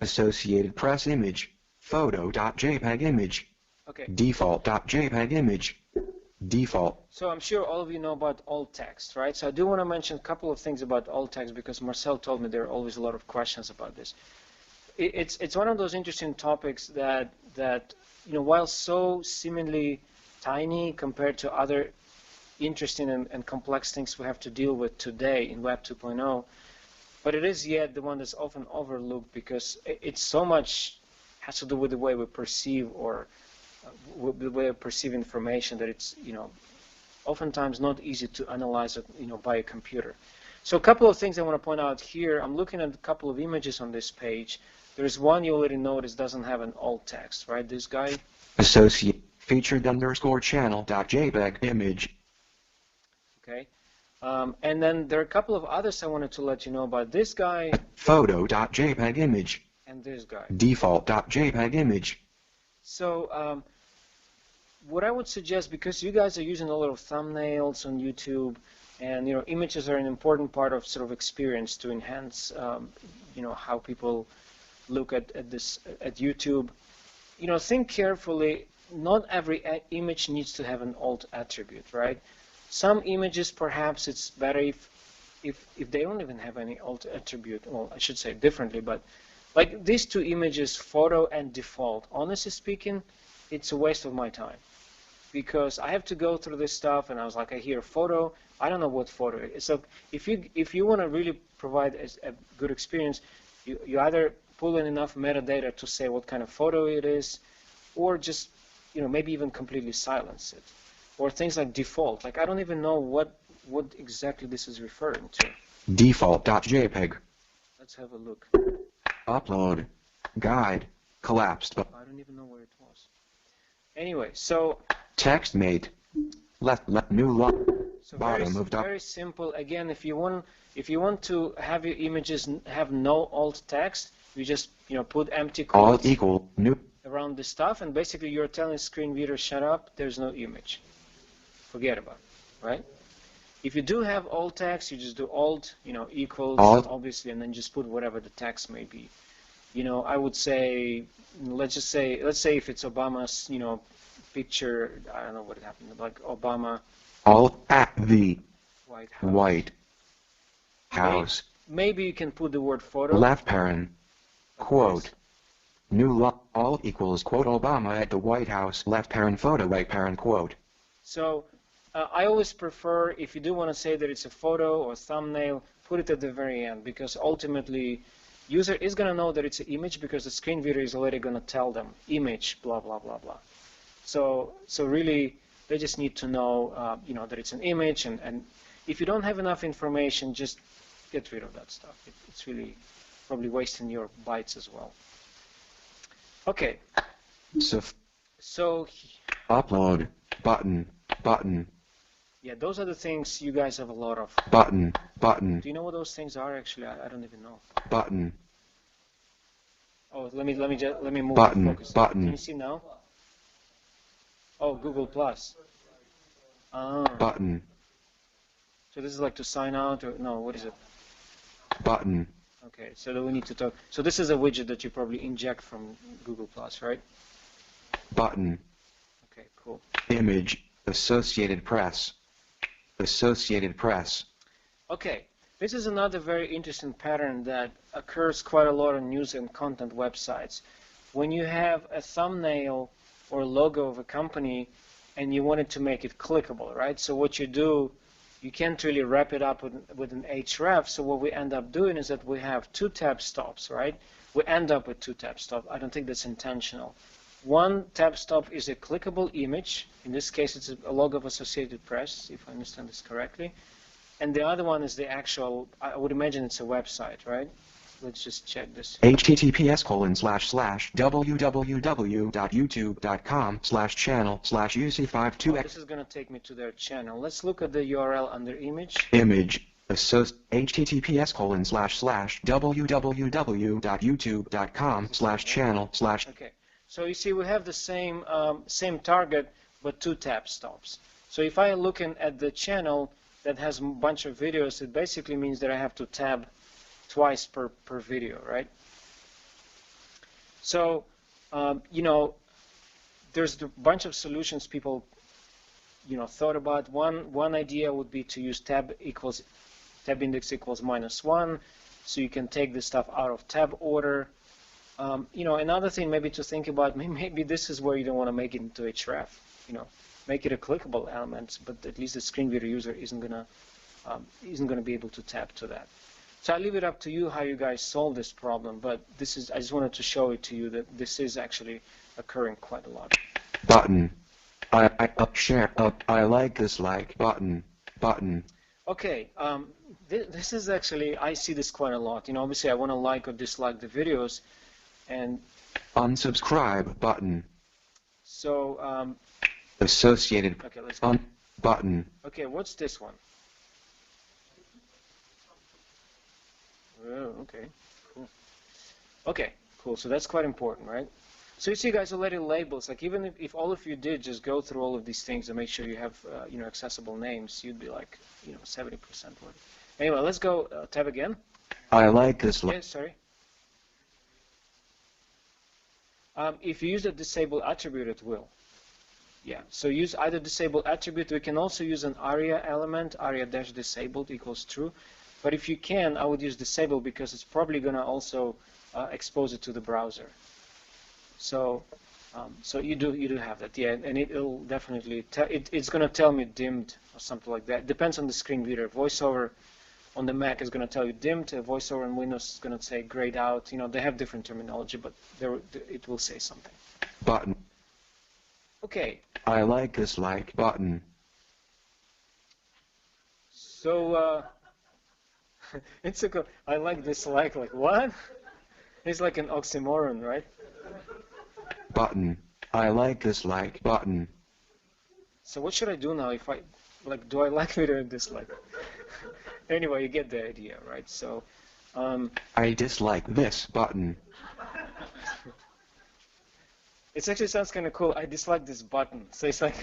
Associated Press image, photo.jpg image, okay. Default.jpg image. Default. So I'm sure all of you know about alt text, right? So I do want to mention a couple of things about alt text because Marcel told me there are always a lot of questions about this. It's one of those interesting topics that while so seemingly tiny compared to other interesting and complex things we have to deal with today in Web 2.0, but it is yet the one that's often overlooked because it's so much has to do with the way we perceive or the way I perceive information that it's oftentimes not easy to analyze it by a computer. So a couple of things I want to point out here. I'm looking at a couple of images on this page. There's one you already noticed doesn't have an alt text, right? This guy Associate featured underscore channel dot JPEG image. Okay. And then there are a couple of others I wanted to let you know about. This guy Photo dot JPEG image. and this guy. Default dot JPEG image. So what I would suggest, because you guys are using a lot of thumbnails on YouTube, and images are an important part of sort of experience to enhance how people look at YouTube. Think carefully. Not every image needs to have an alt attribute, right? Some images, perhaps it's better if they don't even have any alt attribute. Well, I should say differently, but like these two images, photo and default, honestly speaking, it's a waste of my time, because I have to go through this stuff, and I was like, I hear photo, I don't know what photo it is. So if you want to really provide a good experience, you either pull in enough metadata to say what kind of photo it is, or just maybe even completely silence it. Or things like default. Like I don't even know what exactly this is referring to. Default.jpg. Let's have a look. Upload. Guide. Collapsed. I don't even know where it was. Anyway, so Text mate. Left new lock. so Bottom moved up. very simple. Again, if you want to have your images have no alt text, you just put empty Alt quotes equal new. around the stuff, and basically you're telling screen reader, shut up, there's no image. Forget about it, right? If you do have alt text, you just do alt, equals, Alt. obviously, and then just put whatever the text may be. I would say, let's say if it's Obama's, picture, I don't know what happened, like Obama Alt at the White House. White House. Maybe you can put the word photo. Left parent. like Quote. this. New lock. Alt equals quote Obama at the White House. Left parent photo. Right parent quote. So I always prefer, if you do want to say that it's a photo or thumbnail, put it at the very end, because ultimately user is going to know that it's an image because the screen reader is already going to tell them image blah blah blah blah. So really they just need to know that it's an image, and if you don't have enough information, just get rid of that stuff. It's really probably wasting your bytes as well. Okay. So Upload. Button. yeah, those are the things you guys have a lot of. Button. Do you know what those things are? Actually, I don't even know. Button. Oh, let me move Button, the focus. button. Can you see now? Oh, Google Plus. Ah. Button. So this is like to sign out, or no? What is it? Button. Okay, so then we need to talk. So this is a widget that you probably inject from Google Plus, right? Button. Okay, cool. Image. Associated Press. Associated Press. Okay, this is another very interesting pattern that occurs quite a lot on news and content websites. When you have a thumbnail or logo of a company and you wanted to make it clickable, right? So what you do, you can't really wrap it up with an href. So what we end up doing is that we have two tab stops, right? We end up with two tab stops. I don't think that's intentional. One tab stop is a clickable image. In this case, it's a logo of Associated Press, if I understand this correctly. And the other one is the actual, I would imagine it's a website, right? Let's just check this. https://www.youtube.com/channel/uc52x. This is going to take me to their channel. Let's look at the URL under image. Image. https://www.youtube.com/channel/ Okay. So you see we have the same target, but two tab stops. So if I look at the channel that has a bunch of videos, it basically means that I have to tab twice per video, right? So, there's a bunch of solutions people, thought about. One idea would be to use tab index equals -1, so you can take the stuff out of tab order. Another thing maybe to think about, maybe this is where you don't want to make it into href. Make it a clickable element, but at least the screen reader user isn't gonna be able to tap to that. So I leave it up to you how you guys solve this problem, but I just wanted to show it to you that this is actually occurring quite a lot. Button. I like this like button. Okay, this is actually, I see this quite a lot. Obviously I want to like or dislike the videos, and Unsubscribe button. So, Associated okay, let's go. on button. Okay, what's this one? Oh, okay, cool. Okay, cool. So that's quite important, right? So you see, guys, already labels. Like even if all of you did just go through all of these things and make sure you have, accessible names, you'd be like, 70% worth. Anyway, let's go tab again. I like this. Yes, sorry. If you use a disable attribute, it will. Yeah, so use either disable attribute. We can also use an aria element, aria-disabled equals true. But if you can, I would use disable because it's probably going to also expose it to the browser. So, so you do have that, yeah, and it'll definitely it's going to tell me dimmed or something like that. Depends on the screen reader. VoiceOver on the Mac is going to tell you dimmed. VoiceOver on Windows is going to say grayed out. They have different terminology, but it will say something. Button. Okay. I like this like button. So it's a I like this like what? It's like an oxymoron, right? Button. I like this like button. So what should I do now if I do I like it or dislike? Anyway, you get the idea, right? So I dislike this button. it actually sounds kind of cool. I dislike this button. So it's like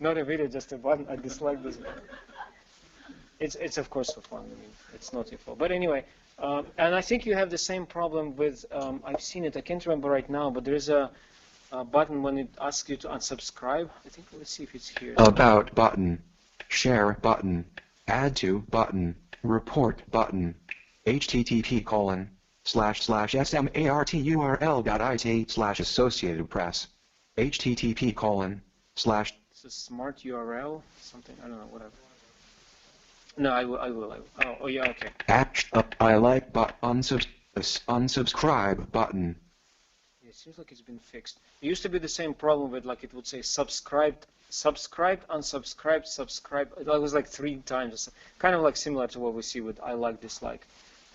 not a video, just a button. I dislike this button. It's of course for fun. I mean, it's not your fault. But anyway, and I think you have the same problem with. I've seen it. I can't remember right now, but there's a button when it asks you to unsubscribe. I think let's see if it's here. About button. Share button. Add to button. Report button. http://smarturl.it/Associated Press. http:// It's a smart URL, something, I don't know, whatever. No, I will. Oh, yeah, okay. I like unsubscribe button. Yeah, it seems like it's been fixed. It used to be the same problem with, like, it would say subscribed, unsubscribed, subscribe. It was like 3 times. Kind of like similar to what we see with I like, dislike.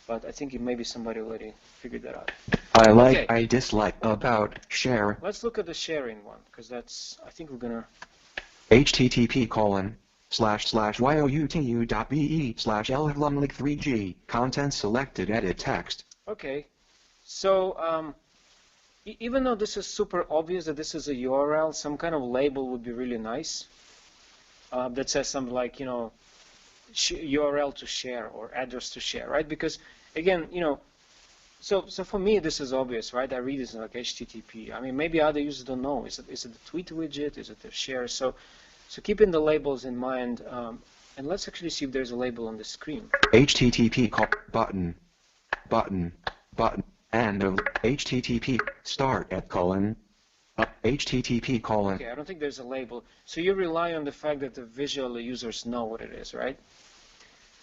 But I think maybe somebody already figured that out. I like, okay. I dislike, about, share. Let's look at the sharing one, because that's, I think we're going to... http://youtu.be/lhlumlik3g. Content selected, edit text. Okay. So, even though this is super obvious that this is a URL, some kind of label would be really nice. That says something like, URL to share or address to share, right? Because, again, so for me, this is obvious, right? I read this like HTTP. I mean, maybe other users don't know. Is it the tweet widget? Is it the share? So keeping the labels in mind, and let's actually see if there's a label on the screen. HTTP button, end of HTTP start at : HTTP : Okay, I don't think there's a label. So you rely on the fact that the visual users know what it is, right?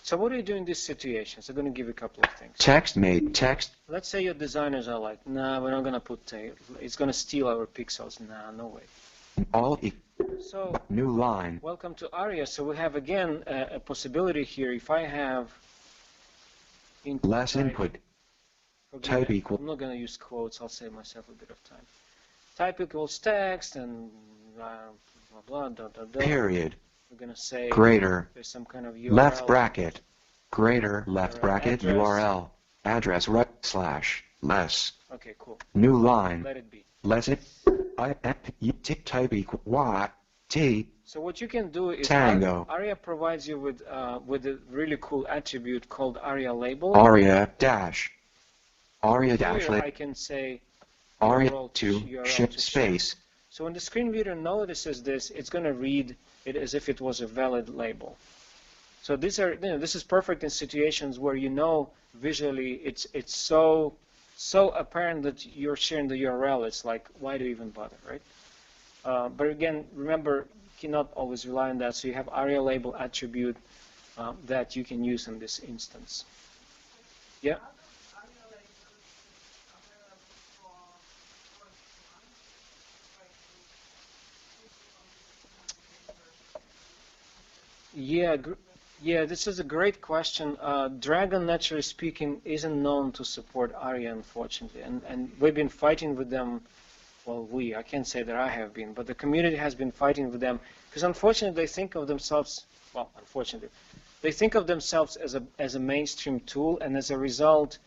So what do you do in these situations? I'm going to give you a couple of things. Text made text. Let's say your designers are like, nah, we're not going to put it's going to steal our pixels. Nah, no way. So new line. Welcome to ARIA. So we have again a possibility here. If I have less input. Type equal. I'm not going to use quotes. I'll save myself a bit of time. Type equals text and blah blah blah. Period. We're going to say greater. There's some kind of URL. Left bracket. Greater left bracket address. URL. Address / less. Okay, cool. New line. Let it be. Less it. Type equal y t. So what you can do is Tango. ARIA provides you with a really cool attribute called ARIA label. ARIA dash. ARIA dash. Here I can say ARIA URL to shift space. So when the screen reader notices this, it's going to read it as if it was a valid label. So these are, this is perfect in situations where visually it's so apparent that you're sharing the URL. It's like, why do you even bother, right? But again, remember, you cannot always rely on that. So you have ARIA label attribute that you can use in this instance. Yeah. Yeah, this is a great question. Dragon, naturally speaking, isn't known to support ARIA, unfortunately, and we've been fighting with them well, I can't say that I have been, but the community has been fighting with them because unfortunately they think of themselves, well, unfortunately, they think of themselves as a mainstream tool, and as a result,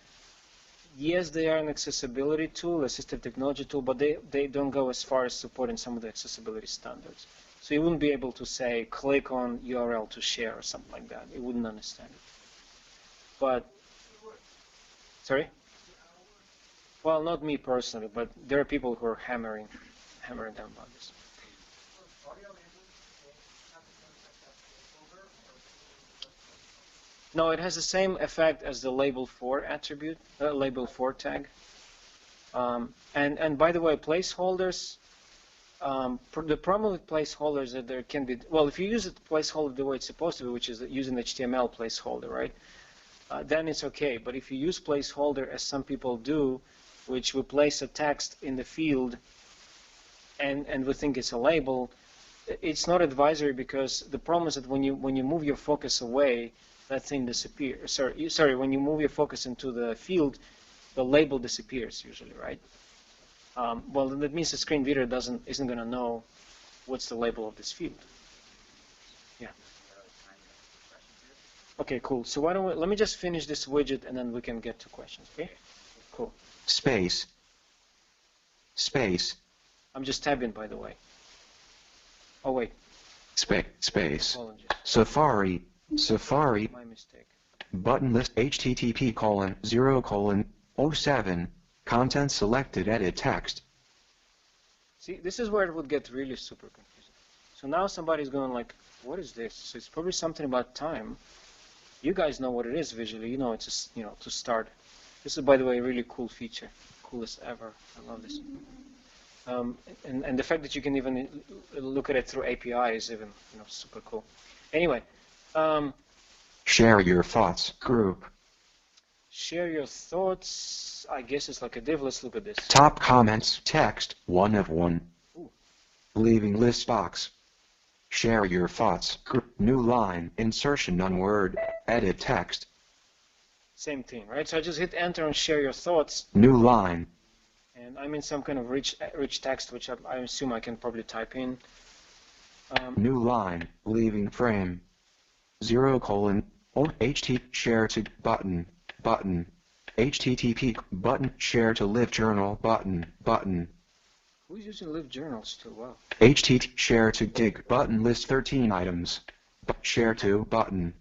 yes, they are an accessibility tool, assistive technology tool, but they don't go as far as supporting some of the accessibility standards. So you wouldn't be able to say, click on URL to share or something like that. It wouldn't understand it. But, sorry? Well, not me personally, but there are people who are hammering them about this. No, it has the same effect as the label 4 attribute, label 4 tag. And by the way, placeholders, the problem with placeholders is that there can be, well, if you use a placeholder the way it's supposed to be, which is using HTML placeholder, right, then it's okay. But if you use placeholder, as some people do, which we place a text in the field and we think it's a label, it's not advisory, because the problem is that when you move your focus away, that thing disappears. Sorry, when you move your focus into the field, the label disappears usually, right? Well, that means the screen reader isn't going to know what's the label of this field. Yeah. Okay, cool. So let me just finish this widget and then we can get to questions. Okay. Cool. Space. I'm just tabbing, by the way. Oh wait. Space. Apologies. Safari. My mistake. Button list http://0:07. Content selected. Edit text. See, this is where it would get really super confusing. So now somebody's going like, what is this? So it's probably something about time. You guys know what it is visually. You know, it's just, to start. This is, by the way, a really cool feature. Coolest ever. I love this. And the fact that you can even look at it through API is even, super cool. Anyway. Share your thoughts group. Share your thoughts. I guess it's like a div. Let's look at this. Top comments text 1 of 1. Ooh. Leaving list box. Share your thoughts group. New line insertion on word. Edit text. Same thing, right? So I just hit enter and share your thoughts. New line. And I'm in some kind of rich text, which I assume I can probably type in. New line leaving frame. 0:alt share to button http button share to live journal button Who's using live journals too? Wow. http share to dig button list 13 items share to button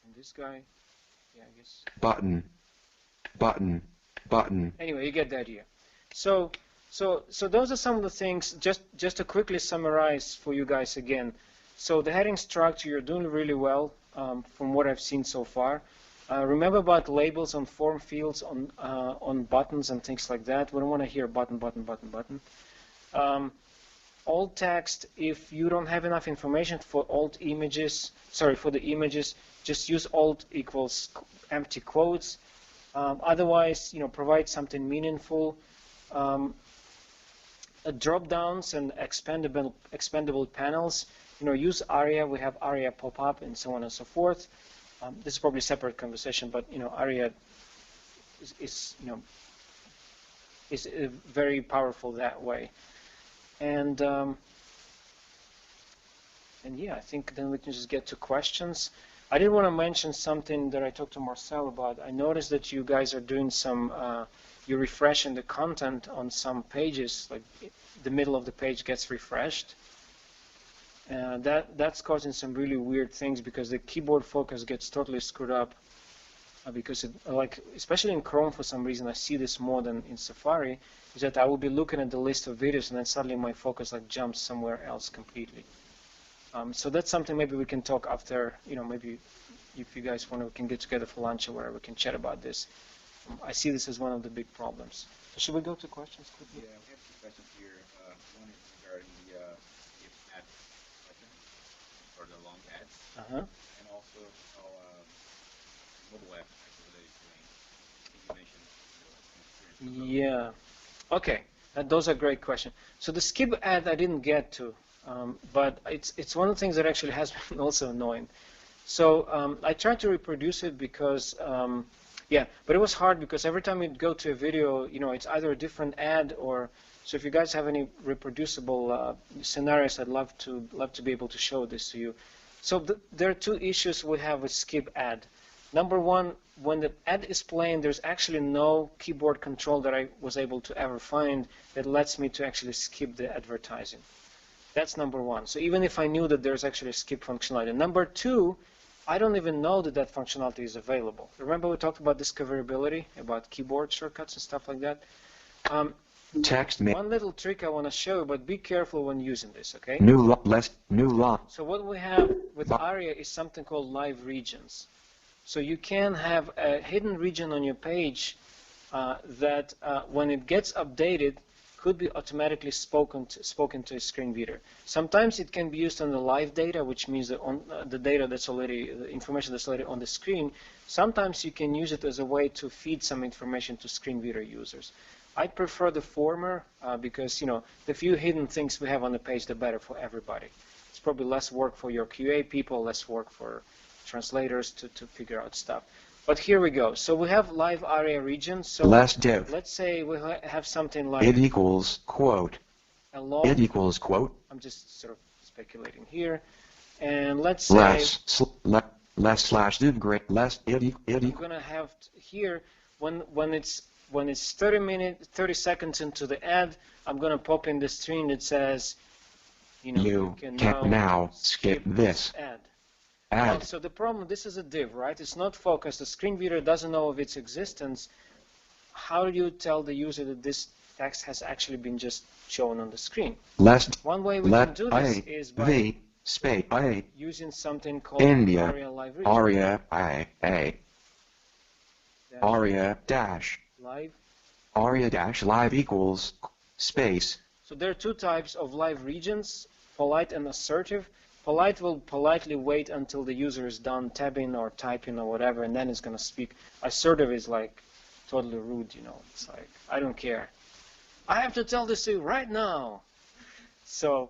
And this guy, yeah, I guess. Button. Anyway, you get the idea. So those are some of the things. Just to quickly summarize for you guys again. So the heading structure, you're doing really well from what I've seen so far. Remember about labels on form fields, on buttons and things like that. We don't want to hear button. Alt text, if you don't have enough information for for the images, just use alt equals empty quotes. Otherwise, provide something meaningful. Drop downs and expandable panels. Use ARIA. We have ARIA pop up and so on and so forth. This is probably a separate conversation, but ARIA is very powerful that way. And yeah, I think then we can just get to questions. I did want to mention something that I talked to Marcel about. I noticed that you guys are doing some, you're refreshing the content on some pages, like the middle of the page gets refreshed. That's causing some really weird things because the keyboard focus gets totally screwed up. Because especially in Chrome for some reason, I see this more than in Safari, is that I will be looking at the list of videos and then suddenly my focus jumps somewhere else completely. So that's something maybe we can talk after, maybe if you guys want to, we can get together for lunch or whatever, we can chat about this. I see this as one of the big problems. So should we go to questions quickly? Yeah, we have two questions here. One is regarding the if ad button for the long ads, and also how mobile apps actually doing. I think you mentioned Yeah. Okay. Those are great questions. So the skip ad I didn't get to, but it's one of the things that actually has been also annoying. So I tried to reproduce it because, but it was hard because every time you'd go to a video, it's either a different ad or So if you guys have any reproducible scenarios, I'd love to be able to show this to you. So there are two issues we have with skip ad. Number one, when the ad is playing, there's actually no keyboard control that I was able to ever find that lets me to actually skip the advertising. That's number one. So even if I knew that there's actually a skip functionality. Number two, I don't even know that that functionality is available. Remember we talked about discoverability, about keyboard shortcuts and stuff like that? One little trick I want to show you, but be careful when using this, okay? New law. So what we have with ARIA is something called live regions. So you can have a hidden region on your page that when it gets updated could be automatically spoken to a screen reader. Sometimes it can be used on the live data, which means that on the data that's already, the information that's already on the screen. Sometimes you can use it as a way to feed some information to screen reader users. I prefer the former because, you know, the few hidden things we have on the page, the better for everybody. It's probably less work for your QA people, less work for translators to figure out stuff. But here we go. So we have live ARIA regions. So let's say we have something like it equals quote. Hello. It equals quote. I'm just sort of speculating here. And let's say less slash div great less it I'm going to have here when it's 30 seconds into the ad, I'm going to pop in the string that says, you know, you can now skip this ad. Well, so the problem, this is a div, right? It's not focused. The screen reader doesn't know of its existence. How do you tell the user that this text has actually been just shown on the screen? One way we can do this is by using something called ARIA Live Region. ARIA dash live equals space. So there are two types of live regions, polite and assertive. Polite will politely wait until the user is done tabbing or typing or whatever, and then it's going to speak. Assertive is like totally rude, you know. It's like, I don't care. I have to tell this to you right now. So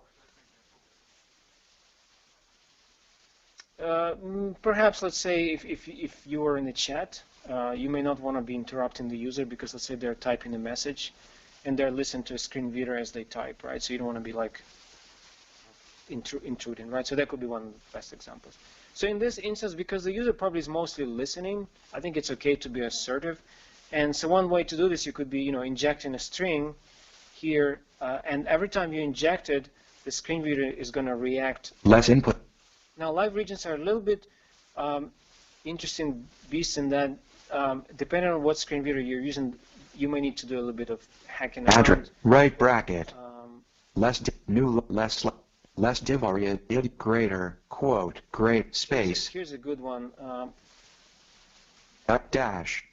perhaps, let's say, if you are in the chat, you may not want to be interrupting the user because, let's say, they're typing a message and they're listening to a screen reader as they type, right? So you don't want to be like intruding, right? So that could be one of the best examples. So in this instance, because the user probably is mostly listening, I think it's okay to be assertive. And so one way to do this, you could be, you know, injecting a string here, and every time you inject it, the screen reader is going to react. Less input. Now, live regions are a little bit interesting beasts in that, depending on what screen reader you're using, you may need to do a little bit of hacking around. Right bracket. Less div ARIA greater quote great space. Here's a good one. Dash.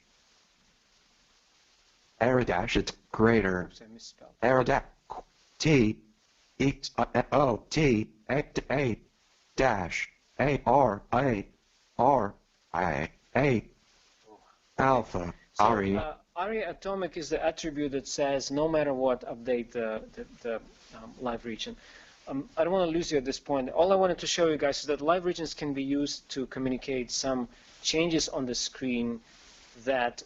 Error dash it's greater. Oops, I misspelled. Error dash T O T A dash ARIA alpha ARIA. ARIA atomic is the attribute that says no matter what, update the live region. I don't want to lose you at this point. All I wanted to show you guys is that live regions can be used to communicate some changes on the screen that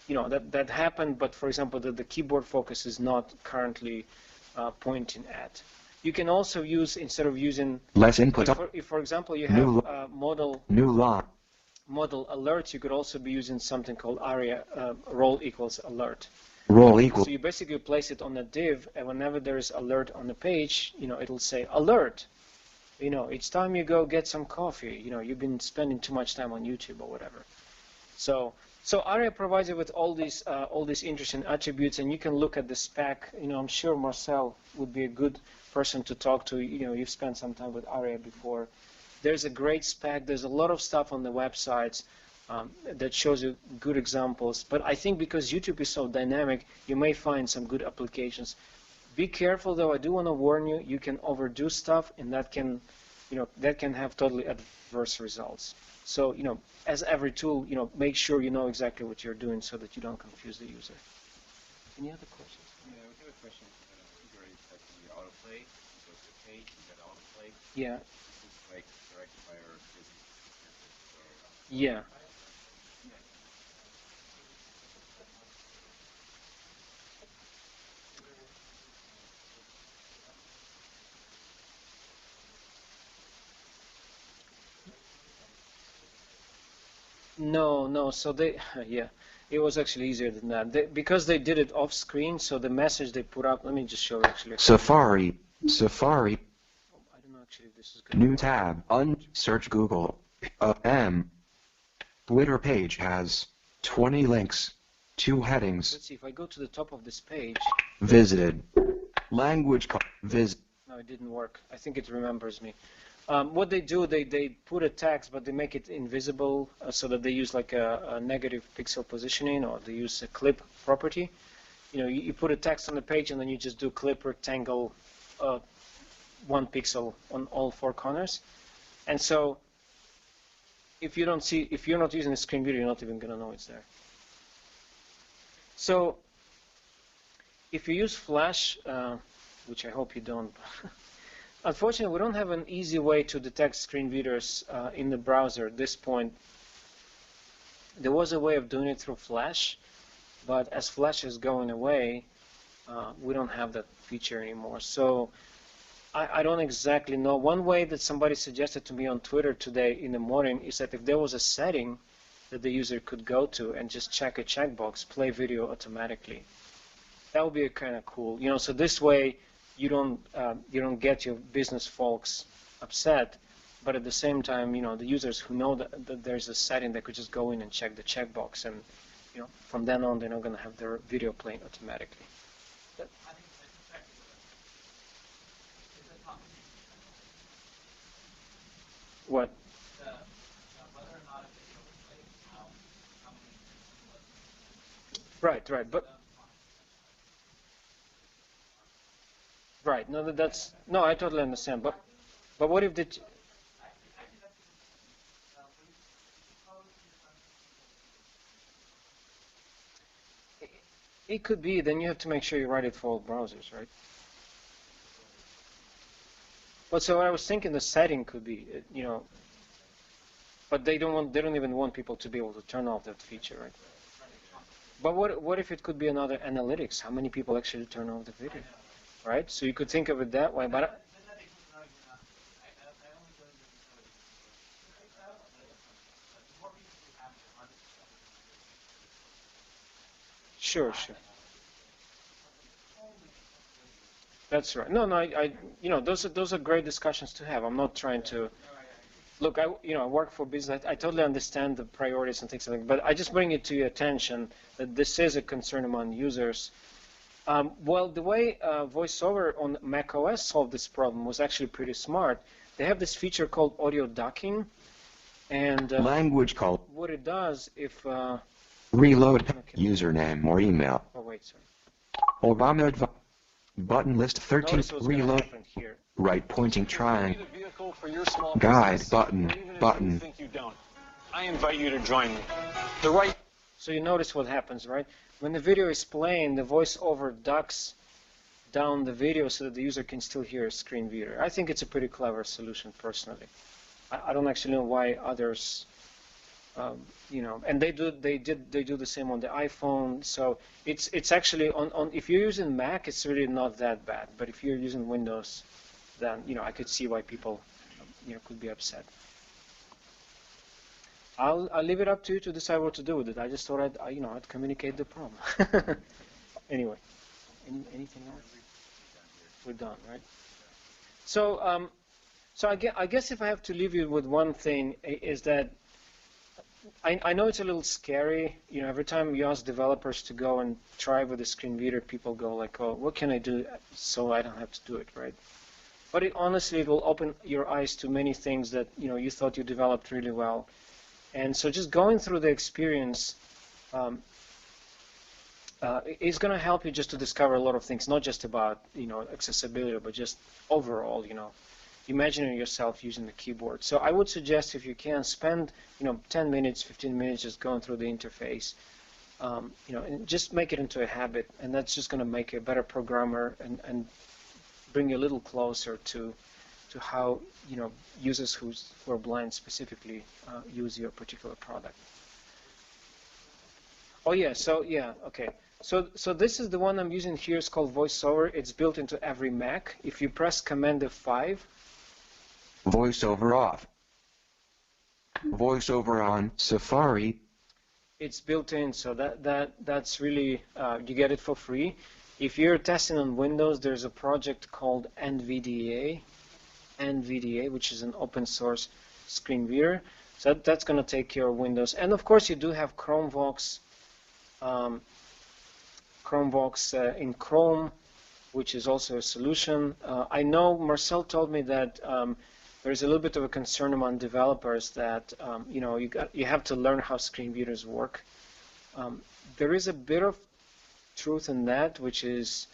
you know that happen, but for example, the keyboard focus is not currently pointing at. You can also use, instead of using less input. If for example you have model alert, you could also be using something called ARIA role equals alert. Role equals. So you basically place it on a div, and whenever there is alert on the page, you know, it'll say alert. You know, it's time you go get some coffee. You know, you've been spending too much time on YouTube or whatever. So ARIA provides you with all these interesting attributes, and you can look at the spec. You know, I'm sure Marcel would be a good person to talk to. You know, you've spent some time with ARIA before. There's a great spec. There's a lot of stuff on the websites that shows you good examples. But I think because YouTube is so dynamic, you may find some good applications. Be careful, though. I do want to warn you. You can overdo stuff, and that can, you know, that can have totally adverse results. So, you know, as every tool, you know, make sure you know exactly what you're doing so that you don't confuse the user. Any other questions? Yeah, we have a question. You already said the autoplay. So it's the page, you got autoplay. Yeah. This is like directed by our business. Yeah. No. So they, yeah, it was actually easier than that. Because they did it off screen, so the message they put up, let me just show you actually. Safari, I don't know actually if this is good. new tab, search Google, Twitter page has 20 links, 2 headings, Let's see, if I go to the top of this page, visited, language, visit. no, it didn't work. I think it remembers me. What they do, they put a text, but they make it invisible so that they use like a negative pixel positioning, or they use a clip property. You know, you put a text on the page, and then you just do clip rectangle 1 pixel on all 4 corners. And so if you're not using a screen reader, you're not even going to know it's there. So if you use Flash, which I hope you don't, unfortunately, we don't have an easy way to detect screen readers in the browser at this point. There was a way of doing it through Flash, but as Flash is going away, we don't have that feature anymore. So I don't exactly know. One way that somebody suggested to me on Twitter today in the morning is that if there was a setting that the user could go to and just check a checkbox, play video automatically, that would be kind of cool. You know, so this way you don't get your business folks upset, but at the same time, you know, the users who know that there's a setting that could just go in and check the checkbox, and you know, from then on, they're not going to have their video playing automatically. What? Right, but right. No, that's no. I totally understand. But what if the it could be? Then you have to make sure you write it for all browsers, right? But so I was thinking the setting could be, you know, but they don't even want people to be able to turn off that feature, right? But what if it could be another analytics? How many people actually turn off the video, right? So you could think of it that way, but sure. That's right. No, you know, those are great discussions to have. I'm not trying to look. I work for business. I totally understand the priorities and things like that. But I just bring it to your attention that this is a concern among users. Well, the way VoiceOver on Mac OS solved this problem was actually pretty smart. They have this feature called audio ducking, and Language call. what it does if Reload username or email. oh wait, sorry. Obama button list 13. Notice what's going to Reload. happen here. Right pointing triangle. Guide button. I invite you to join me. The right. So you notice what happens, right? When the video is playing, the voiceover ducks down the video so that the user can still hear a screen reader. I think it's a pretty clever solution, personally. I don't actually know why others, you know, and they do the same on the iPhone. So it's actually on if you're using Mac, it's really not that bad. But if you're using Windows, then you know I could see why people, you know, could be upset. I'll leave it up to you to decide what to do with it. I just thought I'd communicate the problem. Anyway, anything else? We're done, right? So I guess if I have to leave you with one thing is that I know it's a little scary. You know, every time you ask developers to go and try with a screen reader, people go like, "Oh, what can I do so I don't have to do it?" Right? But honestly, it will open your eyes to many things that you thought you developed really well. And so just going through the experience is going to help you just to discover a lot of things, not just about accessibility, but just overall, imagining yourself using the keyboard. So I would suggest, if you can, spend 10 minutes, 15 minutes just going through the interface, and just make it into a habit, and that's just going to make you a better programmer and bring you a little closer to how users who are blind specifically use your particular product. Oh yeah, okay. So this is the one I'm using here. It's called VoiceOver. It's built into every Mac. If you press Command F5, VoiceOver off. VoiceOver on Safari. It's built in, so that's really you get it for free. If you're testing on Windows, there's a project called NVDA, which is an open source screen reader. So that's going to take care of Windows. And of course, you do have ChromeVox in Chrome, which is also a solution. I know Marcel told me that there's a little bit of a concern among developers that you have to learn how screen readers work. There is a bit of truth in that, which is,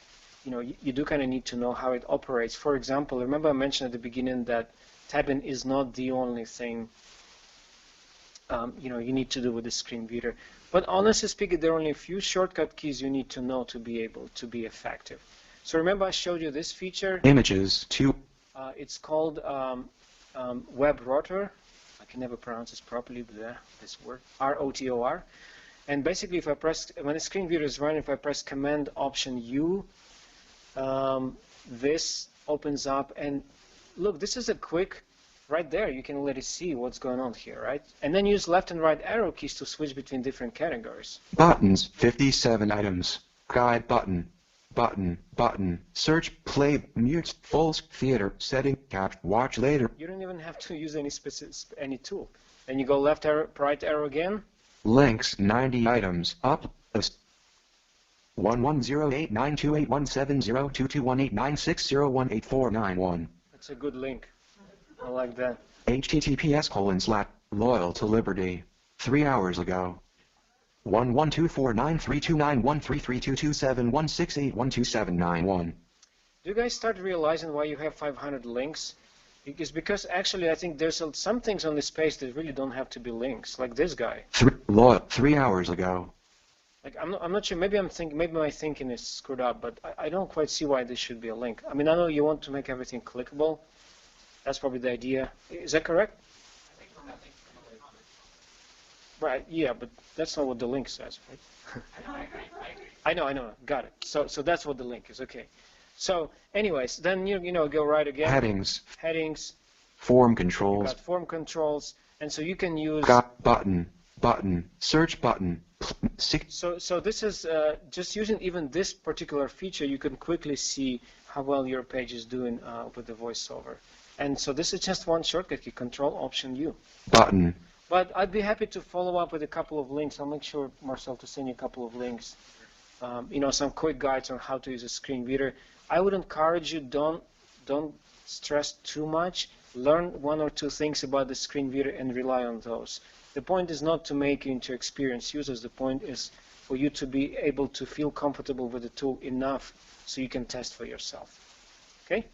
you do kind of need to know how it operates. For example, remember I mentioned at the beginning that tabbing is not the only thing you need to do with the screen reader. But honestly speaking, there are only a few shortcut keys you need to know to be able to be effective. So remember I showed you this feature. Images to it's called Web Rotor. I can never pronounce this properly, but this word, R-O-T-O-R. And basically, if I press, when the screen reader is running, if I press Command Option U, this opens up. And look, this is a quick, right there, you can already see what's going on here, right? And then use left and right arrow keys to switch between different categories. buttons, 57 items. Guide button. Button, search, play, mute, false, theater, setting, cap, watch later. You don't even have to use any tool. Then you go left arrow, right arrow again. Links, 90 items, up, 1108928170221896018491. That's a good link. I like that. https://loyal to liberty. 3 hours ago. 1124932913322716812791. Do you guys start realizing why you have 500 links? Because actually I think there's some things on this page that really don't have to be links, like this guy. 3 hours ago. Like I'm not sure. Maybe my thinking is screwed up, but I don't quite see why this should be a link. I mean, I know you want to make everything clickable. That's probably the idea. Is that correct? Right. Yeah, but that's not what the link says, right? I know. Got it. So that's what the link is. Okay. So, anyways, then go right again. Headings. Form You controls. got form controls, and so you can use. Got button. Search button. So this is just using even this particular feature, you can quickly see how well your page is doing with the voiceover. And so this is just one shortcut key, Control Option U. Button. But I'd be happy to follow up with a couple of links. I'll make sure, Marcel, to send you a couple of links. Some quick guides on how to use a screen reader. I would encourage you, don't stress too much. Learn one or two things about the screen reader and rely on those. The point is not to make you into experienced users. The point is for you to be able to feel comfortable with the tool enough so you can test for yourself. Okay?